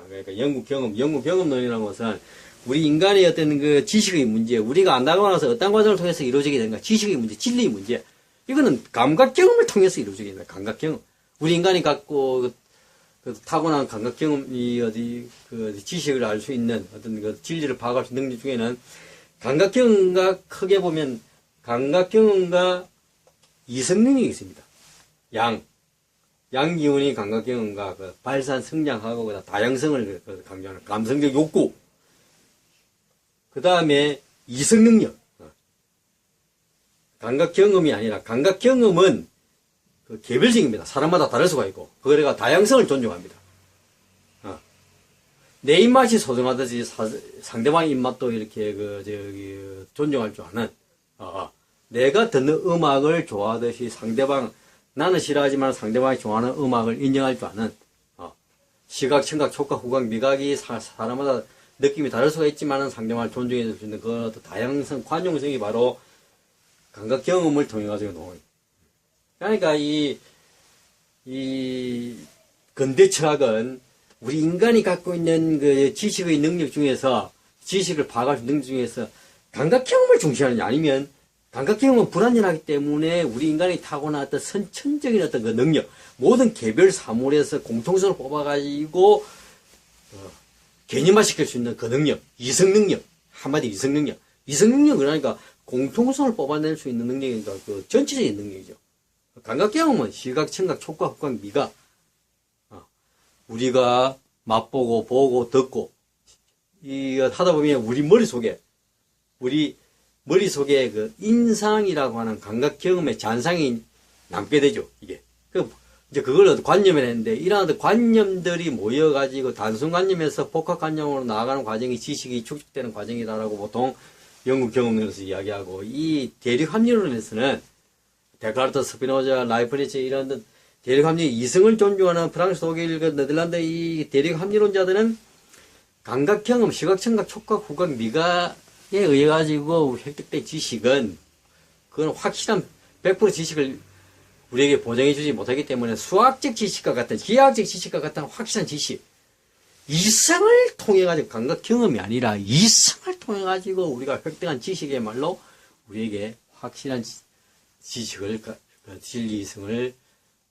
그러니까 영국 경험론이라는 것은 우리 인간의 어떤 지식의 문제, 우리가 안다고 나서 어떤 과정을 통해서 이루어지게 되는가, 지식의 문제, 진리의 문제, 이거는 감각 경험을 통해서 이루어지게 됩니다. 감각 경험. 우리 인간이 갖고 타고난 감각 경험이 지식을 알 수 있는 어떤 진리를 파악할 수 있는 능력 중에는 감각 경험과 크게 보면 감각 경험과 이성 능력이 있습니다. 양기운이 감각 경험과 발산 성장하고 다양성을 강조하는 감성적 욕구. 그 다음에 이성 능력. 감각 경험이 아니라, 감각 경험은 개별적입니다. 사람마다 다를 수가 있고, 그래가 다양성을 존중합니다. 내 입맛이 소중하듯이 상대방의 입맛도 이렇게 존중할 줄 아는, 내가 듣는 음악을 좋아하듯이 나는 싫어하지만 상대방이 좋아하는 음악을 인정할 줄 아는, 시각, 청각, 촉각, 후각, 미각이 사람마다 느낌이 다를 수가 있지만 상대방을 존중해 줄 수 있는 그 다양성, 관용성이 바로 감각 경험을 통해 가지고 나오는. 그러니까 이 근대 철학은 우리 인간이 갖고 있는 지식의 능력 중에서, 지식을 파악할 수 있는 능력 중에서 감각 경험을 중시하느냐, 아니면 감각 경험은 불완전하기 때문에 우리 인간이 타고났던 선천적인 어떤 능력, 모든 개별 사물에서 공통성을 뽑아가지고 개념화시킬 수 있는 능력, 이성 능력, 한마디 이성 능력. 이성 능력은 그러니까 공통성을 뽑아낼 수 있는 능력이니까 전체적인 능력이죠. 감각 경험은 시각, 청각, 촉각, 후각, 미각. 우리가 맛보고, 보고, 듣고, 하다 보면 우리 머릿속에 인상이라고 하는 감각 경험의 잔상이 남게 되죠, 이게. 이제 그걸 관념을 했는데, 이러한 관념들이 모여가지고 단순관념에서 복합관념으로 나아가는 과정이 지식이 축적되는 과정이다라고 보통 영국 경험론에서 이야기하고, 이 대륙합리론에서는 데카르트, 스피노자, 라이프니츠 이런 대륙합리, 이성을 존중하는 프랑스, 독일, 네덜란드 이 대륙합리론자들은 감각 경험, 시각, 청각, 촉각, 후각, 미각에 의해 가지고 획득된 지식은 그건 확실한 100% 지식을 우리에게 보장해 주지 못하기 때문에 수학적 지식과 같은, 기하학적 지식과 같은 확실한 지식, 이성을 통해 가지고, 감각 경험이 아니라 이성을 통해 가지고 우리가 획득한 지식이야말로 우리에게 확실한 지식을, 진리 이성을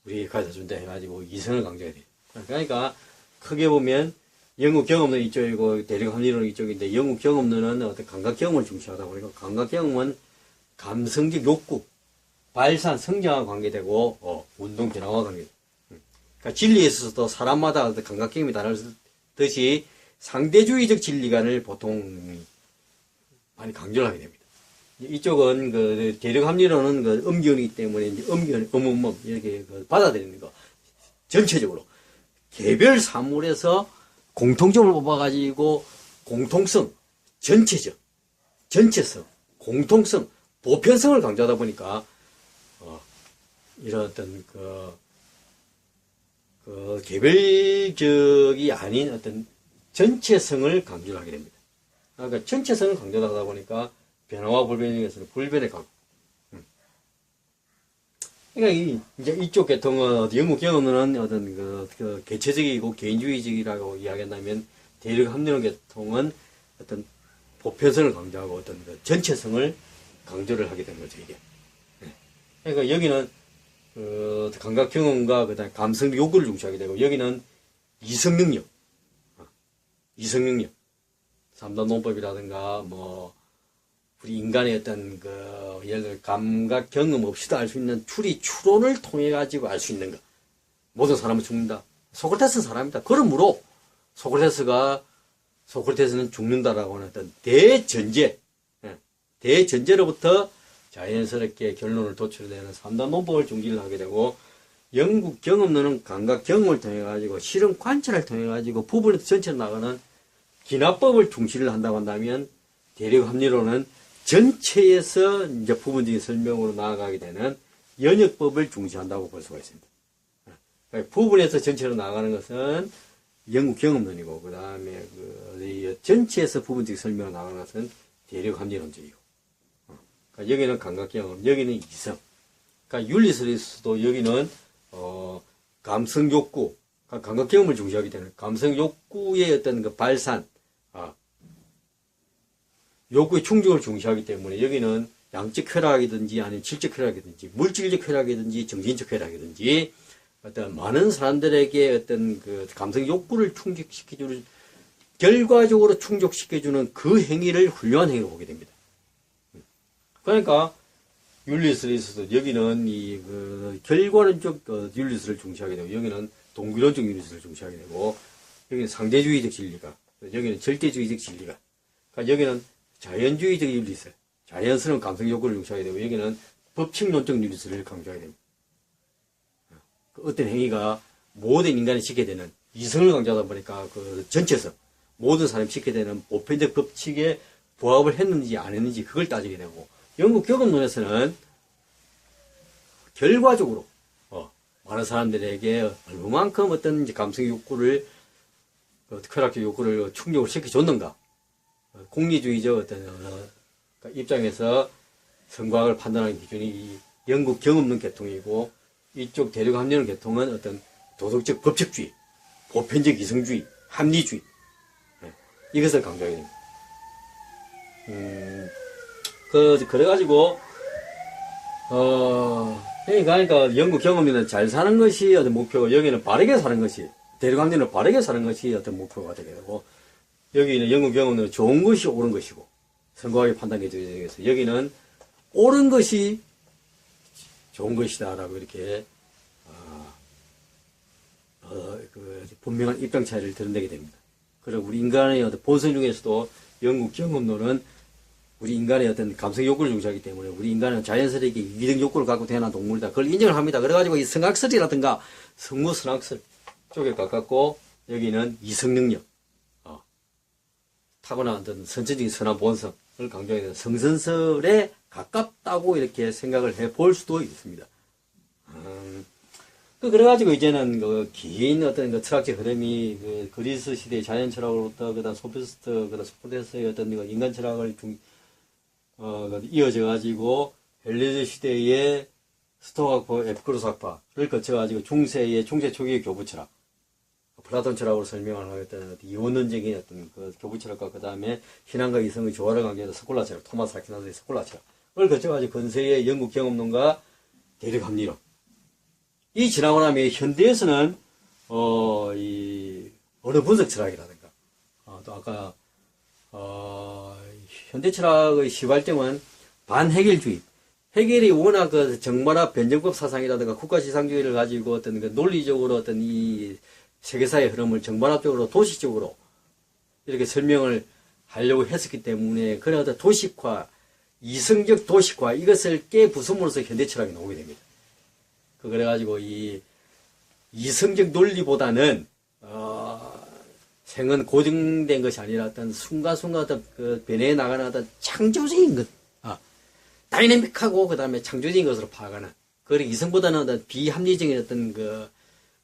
우리에게 가르쳐 준다 해가지고 이성을 강조해야 돼요. 그러니까 크게 보면 영국 경험론 이쪽이고 대륙 합리론은 이쪽인데, 영국 경험론은 어떤 감각 경험을 중시하다 보니까 감각 경험은 감성적 욕구, 발산, 성장과 관계되고, 운동 변화와 관계되고. 그러니까 진리에 있어서도 사람마다 어떤 감각 경험이 다르듯이 상대주의적 진리관을 보통 많이 강조를 하게 됩니다. 이쪽은 대륙 합리론은 음기운이기 때문에 이제 음기운, 이렇게 받아들이는 거. 전체적으로. 개별 사물에서 공통점을 뽑아가지고 공통성, 전체성, 공통성, 보편성을 강조하다 보니까, 이런 어떤 개별적이 아닌 어떤 전체성을 강조를 하게 됩니다. 그러니까 전체성을 강조하다 보니까 변화와 불변 중에서는 불변에 가고. 그러니까 이제 이쪽 계통은 영국 경험론은 어떤 그 개체적이고 개인주의적이라고 이야기한다면 대륙 합리론 계통은 어떤 보편성을 강조하고 어떤 그 전체성을 강조를 하게 된 거죠, 이게. 그러니까 여기는 감각 경험과 그다음 감성 욕구를 중시하게 되고 여기는 이성 능력, 이성 능력, 3단 논법이라든가 뭐 우리 인간의 어떤 예를 들어 감각 경험 없이도 알 수 있는 추론을 통해 가지고 알 수 있는 것. 모든 사람은 죽는다. 소크라테스는 사람이다. 그러므로 소크라테스는 죽는다라고 하는 어떤 대전제로부터 자연스럽게 결론을 도출되는 3단 논법을 중시를 하게 되고 영국 경험론은 감각 경험을 통해 가지고 실험 관찰을 통해 가지고 부분에서 전체로 나가는 기납법을 중시를 한다고 한다면 대륙 합리론은 전체에서 이제 부분적인 설명으로 나아가게 되는 연역법을 중시한다고 볼 수가 있습니다. 그러니까 부분에서 전체로 나가는 것은 영국 경험론이고, 그 다음에 전체에서 부분적인 설명으로 나가는 것은 대륙 합리론적이고, 그러니까 여기는 감각 경험, 여기는 이성. 그러니까 윤리설에서도 여기는 감성 욕구, 그러니까 감각 경험을 중시하게 되는 감성 욕구의 어떤 그 발산, 욕구의 충족을 중시하기 때문에 여기는 양적 쾌락이든지 아니면 질적 쾌락이든지 물질적 쾌락이든지 정신적 쾌락이든지 어떤 많은 사람들에게 어떤 그 감성 욕구를 충족시켜주는 결과적으로 충족시켜주는 그 행위를 훌륭한 행위로 보게 됩니다. 그러니까 윤리설에서도 여기는 결과론적 윤리설을 중시하게 되고 여기는 동기론적 윤리설을 중시하게 되고 여기는 상대주의적 진리가 여기는 절대주의적 진리가 그러니까 여기는 자연주의적 윤리설, 자연스러운 감성 욕구를 중시하게 되고 여기는 법칙론적 윤리설을 강조하게 됩니다. 어떤 행위가 모든 인간이 지켜야 되는 이성을 강조하다 보니까 그 전체에서 모든 사람이 지켜야 되는 보편적 법칙에 부합을 했는지 안 했는지 그걸 따지게 되고 영국 경험론에서는 결과적으로 많은 사람들에게 얼마만큼 어떤 감성 욕구를 쾌락적 욕구를 충족을 시켜줬는가 공리주의적 어떤 입장에서 성과학을 판단하는 기준이 이 영국 경험론 계통이고 이쪽 대륙 합리론 계통은 어떤 도덕적 법칙주의, 보편적 이성주의, 합리주의 이것을 강조하게 됩니다. 그래가지고 그러니까 영국 경험론은 잘 사는 것이 어떤 목표고 여기는 바르게 사는 것이 대륙 합리론은 바르게 사는 것이 어떤 목표가 되게 되고 여기는 영국 경험은 좋은 것이 옳은 것이고 성공하게 판단해 주기 위해서 여기는 옳은 것이 좋은 것이다라고 이렇게 분명한 입장 차이를 드러내게 됩니다. 그리고 우리 인간의 어떤 본성 중에서도 영국 경험론은 우리 인간의 어떤 감성 욕구를 중시하기 때문에 우리 인간은 자연스럽게 이기적 욕구를 갖고 태어난 동물이다. 그걸 인정을 합니다. 그래가지고 이 성악설이라든가 성무선악설 쪽에 가깝고 여기는 이성 능력 타고난 어떤 선천적인 선한 본성을 강조하게 되는 성선설에 가깝다고 이렇게 생각을 해 볼 수도 있습니다. 그래가지고 이제는 긴 어떤 철학적 흐름이 그리스 시대의 자연 철학으로부터 그다음 소피스트, 그다음 소크라테스의 어떤 인간 철학을 이어져가지고 헬레니즘 시대의 스토아학파, 에피쿠로스학파를 거쳐가지고 중세 초기의 교부 철학. 플라톤 철학으로 설명을 하겠다는 이원론적인 어떤 교부 철학과 그 다음에 신앙과 이성의 조화를 강조하는 스콜라 철학, 토마스 아퀴나스의 스콜라 철학을 거쳐가지고 근세의 영국 경험론과 대륙 합리론. 이 지나고 나면 현대에서는 언어 분석 철학이라든가 또 아까 현대 철학의 시발점은 반해결주의. 해결이 워낙 정반합 변정법 사상이라든가 국가지상주의를 가지고 어떤 논리적으로 어떤 이 세계사의 흐름을 정반합적으로 도시적으로 이렇게 설명을 하려고 했었기 때문에 그런 어떤 도식화, 이성적 도식화 이것을 깨부숨으로써 현대 철학이 나오게 됩니다. 그래가지고 이 이성적 논리보다는 생은 고정된 것이 아니라 어떤 순간순간 어떤 변해 나가는 어떤 창조적인 것, 다이내믹하고 그 다음에 창조적인 것으로 파악하는 그리고 이성보다는 어떤 비합리적인 어떤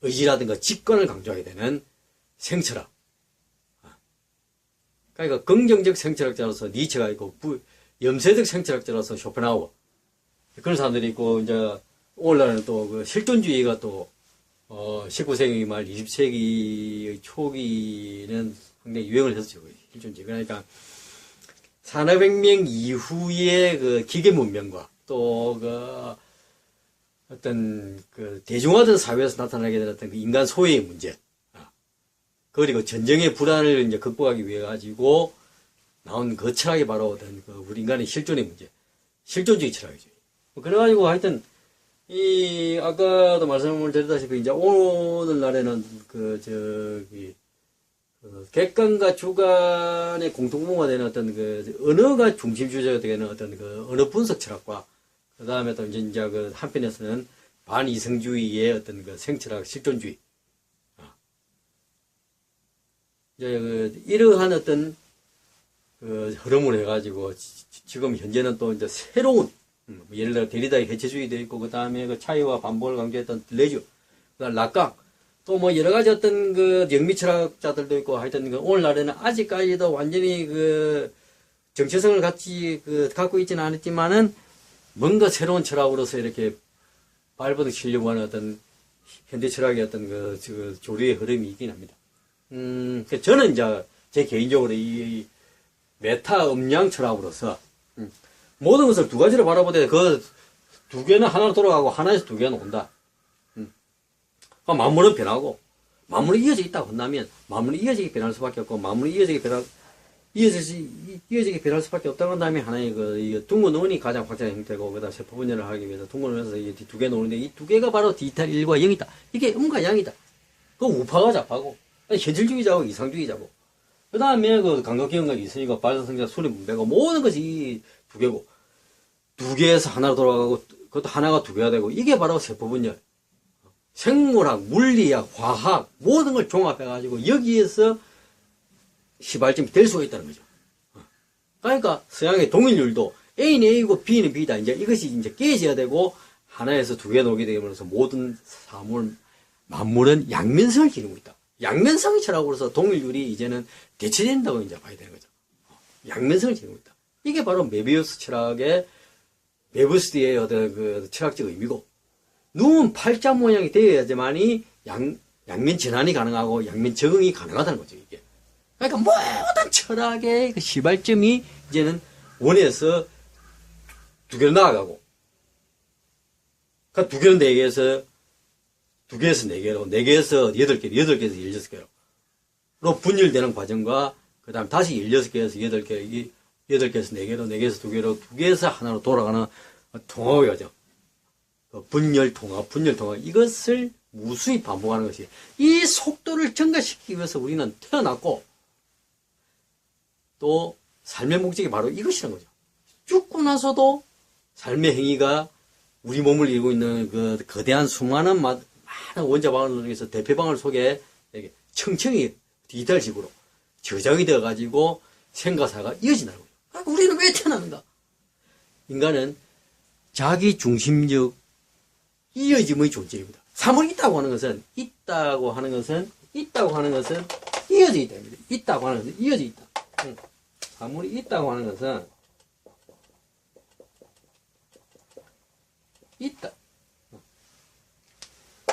의지라든가 직관을 강조하게 되는 생철학. 그러니까 긍정적 생철학자로서 니체가 있고 염세적 생철학자로서 쇼펜하우어 그런 사람들이 있고 이제 오늘날은 또 그 실존주의가 또 19세기 말 20세기의 초기는 상당히 유행을 했었죠. 실존주의. 그러니까 산업혁명 이후의 그 기계 문명과 또 그 어떤 그 대중화된 사회에서 나타나게 된 어떤 그 인간 소외의 문제, 그리고 전쟁의 불안을 이제 극복하기 위해 가지고 나온 그 철학이 바로 어떤 그 우리 인간의 실존의 문제, 실존주의 철학이죠. 그래가지고 하여튼 이 아까도 말씀을 드렸다시피 이제 오늘날에는 객관과 주관의 공통분모가 되는 어떤 그 언어가 중심주제가 되는 어떤 그 언어 분석 철학과 그 다음에 또 이제 그 한편에서는 반이성주의의 어떤 그 생철학 실존주의. 이제 그 이러한 어떤 그 흐름을 해가지고 지금 현재는 또 이제 새로운 예를 들어 데리다의 해체주의도 있고 그 다음에 그 차이와 반복을 강조했던 들레주, 그다음 락강, 또 뭐 여러 가지 어떤 그 영미철학자들도 있고 하여튼 그 오늘날에는 아직까지도 완전히 그 정체성을 갖고 있지는 않았지만은 뭔가 새로운 철학으로서 이렇게 발버둥 치려고 하는 어떤 현대 철학의 어떤 그 조류의 흐름이 있긴 합니다. 저는 이제 제 개인적으로 이 메타 음양 철학으로서 모든 것을 두 가지로 바라보되 그 두 개는 하나로 돌아가고 하나에서 두 개는 온다. 만물은 변하고 만물이 이어져 있다고 한다면 만물이 이어지게 변할 수밖에 없고 만물이 이어지게 변할 수밖에 없다고 한다면 하나의 그 둥근 원이 가장 확장된 형태고 그다음 세포 분열을 하기 위해서 둥근 원에서 이 두 개 놓는데 이 두 개가 바로 디지털 1과 0이다. 이게 음과 양이다. 그 우파가 좌파고 현실주의자고 이상주의자고 그 다음에 그 감각기억과 이성이고 발전성자 수립 분배고 모든 것이 이 두 개고 두 개에서 하나로 돌아가고 그것도 하나가 두 개가 되고 이게 바로 세포 분열. 생물학, 물리학, 화학 모든 걸 종합해가지고 여기에서 시발점이 될 수가 있다는 거죠. 그러니까 서양의 동일률도 A는 A고 B는 B다. 이제 이것이 이제 깨져야 되고 하나에서 두 개 놓게 되면서 모든 만물은 양면성을 지니고 있다. 양면성의 철학으로서 동일률이 이제는 대체된다고 이제 봐야 되는 거죠. 양면성을 지니고 있다. 이게 바로 메비우스 철학의 메비우스의 어떤 그 철학적 의미고. 누운 팔자 모양이 되어야지만이 양면 전환이 가능하고 양면 적응이 가능하다는 거죠, 이게. 그러니까 모든 철학의 그 시발점이 이제는 원에서 두 개로 나아가고, 그러니까 두 개는 네 개에서, 두 개에서 네 개로, 네 개에서 여덟 개, 여덟 개에서 16개로 분열되는 과정과, 그 다음 다시 16개에서 여덟 개, 여덟 개에서 네 개로, 네 개에서 두 개로, 두 개에서 하나로 돌아가는 통합의 과정. 분열 통합, 이것을 무수히 반복하는 것이 이 속도를 증가시키기 위해서 우리는 태어났고 또 삶의 목적이 바로 이것이라는 거죠. 죽고 나서도 삶의 행위가 우리 몸을 이루고 있는 그 거대한 수많은 많은 원자방을 통해서 대폐방울 속에 청청이 디지털식으로 저장이 되어가지고 생과사가 이어진다는 거죠. 그러니까 우리는 왜 태어났는가? 인간은 자기 중심적 이어짐의 존재입니다. 사물이 있다고 하는 것은 이어져 있다. 있다고 하는 것은 이어져 있다. 사물이 있다고 하는 것은 있다.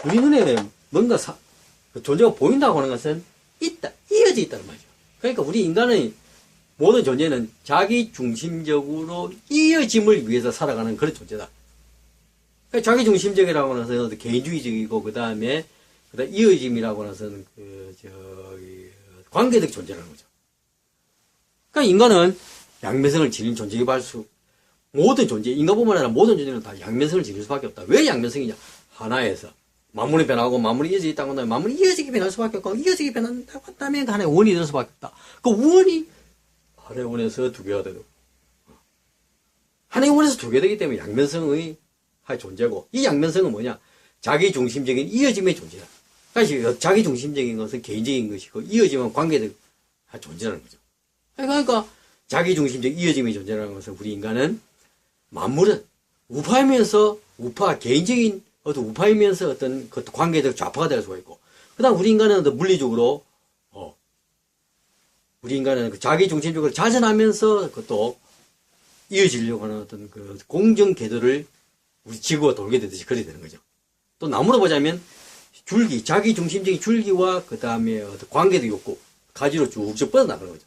우리 눈에 뭔가 존재가 보인다고 하는 것은 있다. 이어져 있다는 말이죠. 그러니까 우리 인간의 모든 존재는 자기 중심적으로 이어짐을 위해서 살아가는 그런 존재다. 자기 중심적이라고 하는 것은 개인주의적이고, 그 다음에 이어짐이라고 하는 것은 관계적 존재라는 거죠. 그러니까 인간은 양면성을 지닌 존재이고 모든 존재, 인간뿐만 아니라 모든 존재는 다 양면성을 지닐 수밖에 없다. 왜 양면성이냐? 하나에서 만물이 변하고 만물이 이어져 있다고 한다면 만물이 이어지게 변할 수밖에 없고, 이어지게 변한다고 한다면 하나의 원이 될 수밖에 없다. 그 원이 하나의 원에서 두 개가 되고, 하나의 원에서 두 개 되기 때문에 양면성의 존재고, 이 양면성은 뭐냐? 자기 중심적인 이어짐의 존재다. 그러니까 자기 중심적인 것은 개인적인 것이고, 이어짐은 관계적 존재라는 거죠. 그러니까 자기 중심적 이어짐의 존재라는 것은 우리 인간은 만물은 개인적인 어떤 우파이면서 어떤 관계적 좌파가 될 수가 있고, 그 다음 우리 인간은 물리적으로, 우리 인간은 자기 중심적으로 자전하면서 그것도 이어지려고 하는 어떤 그 공정 궤도를 우리 지구가 돌게 되듯이 그리 되는 거죠. 또 나무로 보자면 줄기, 자기 중심적인 줄기와 그 다음에 관계도 있고 가지로 쭉쭉 뻗어나가는 거죠.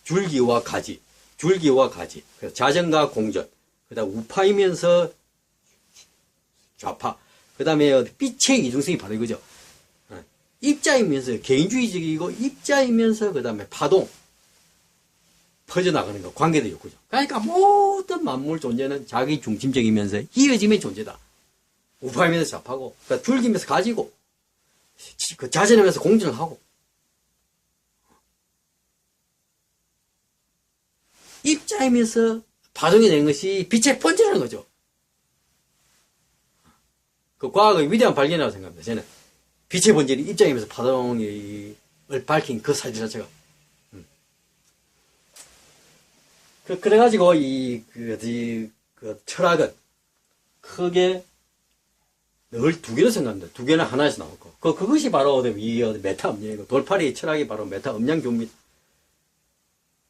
줄기와 가지, 줄기와 가지. 그래서 자전과 공전, 그 다음 우파이면서 좌파, 그 다음에 빛의 이중성이 바로 이거죠. 입자이면서 개인주의적이고 입자이면서 그 다음에 파동 퍼져나가는 거 관계도 있고죠. 그러니까 모든 만물 존재는 자기 중심적이면서 이어짐의 존재다. 우파이면서 좌파고, 그러니까 줄기면서 가지고, 그 자전하면서 공전을 하고, 입자이면서 파동이 되는 것이 빛의 번지라는 거죠. 그 과학의 위대한 발견이라고 생각합니다. 저는 빛의 번지는 입자이면서 파동을 밝힌 그 사실 자체가. 그래가지고 그 철학은 크게 늘 두 개로 생각합니다. 두 개나 하나에서 나오고. 그것이 바로 이 메타 음량이고, 돌파리 철학이 바로 메타 음량교입니다.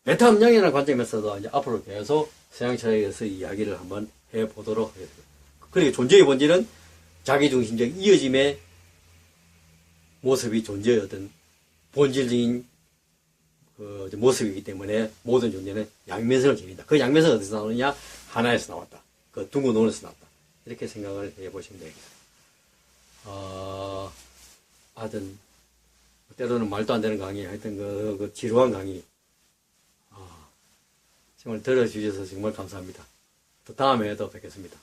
메타 음량이라는 관점에서도 이제 앞으로 계속 서양 철학에서 이야기를 한번 해보도록 하겠습니다. 그리고 존재의 본질은 자기중심적 이어짐의 모습이 존재의 어떤 본질적인 그 모습이기 때문에 모든 존재는 양면성을 지닌다. 그 양면성은 어디서 나오느냐? 하나에서 나왔다. 그 둥근 논에서 나왔다. 이렇게 생각을 해보시면 되겠습니다. 하여튼 때로는 말도 안 되는 강의, 하여튼 그 지루한 강의 정말 들어주셔서 정말 감사합니다. 또 다음에 또 뵙겠습니다.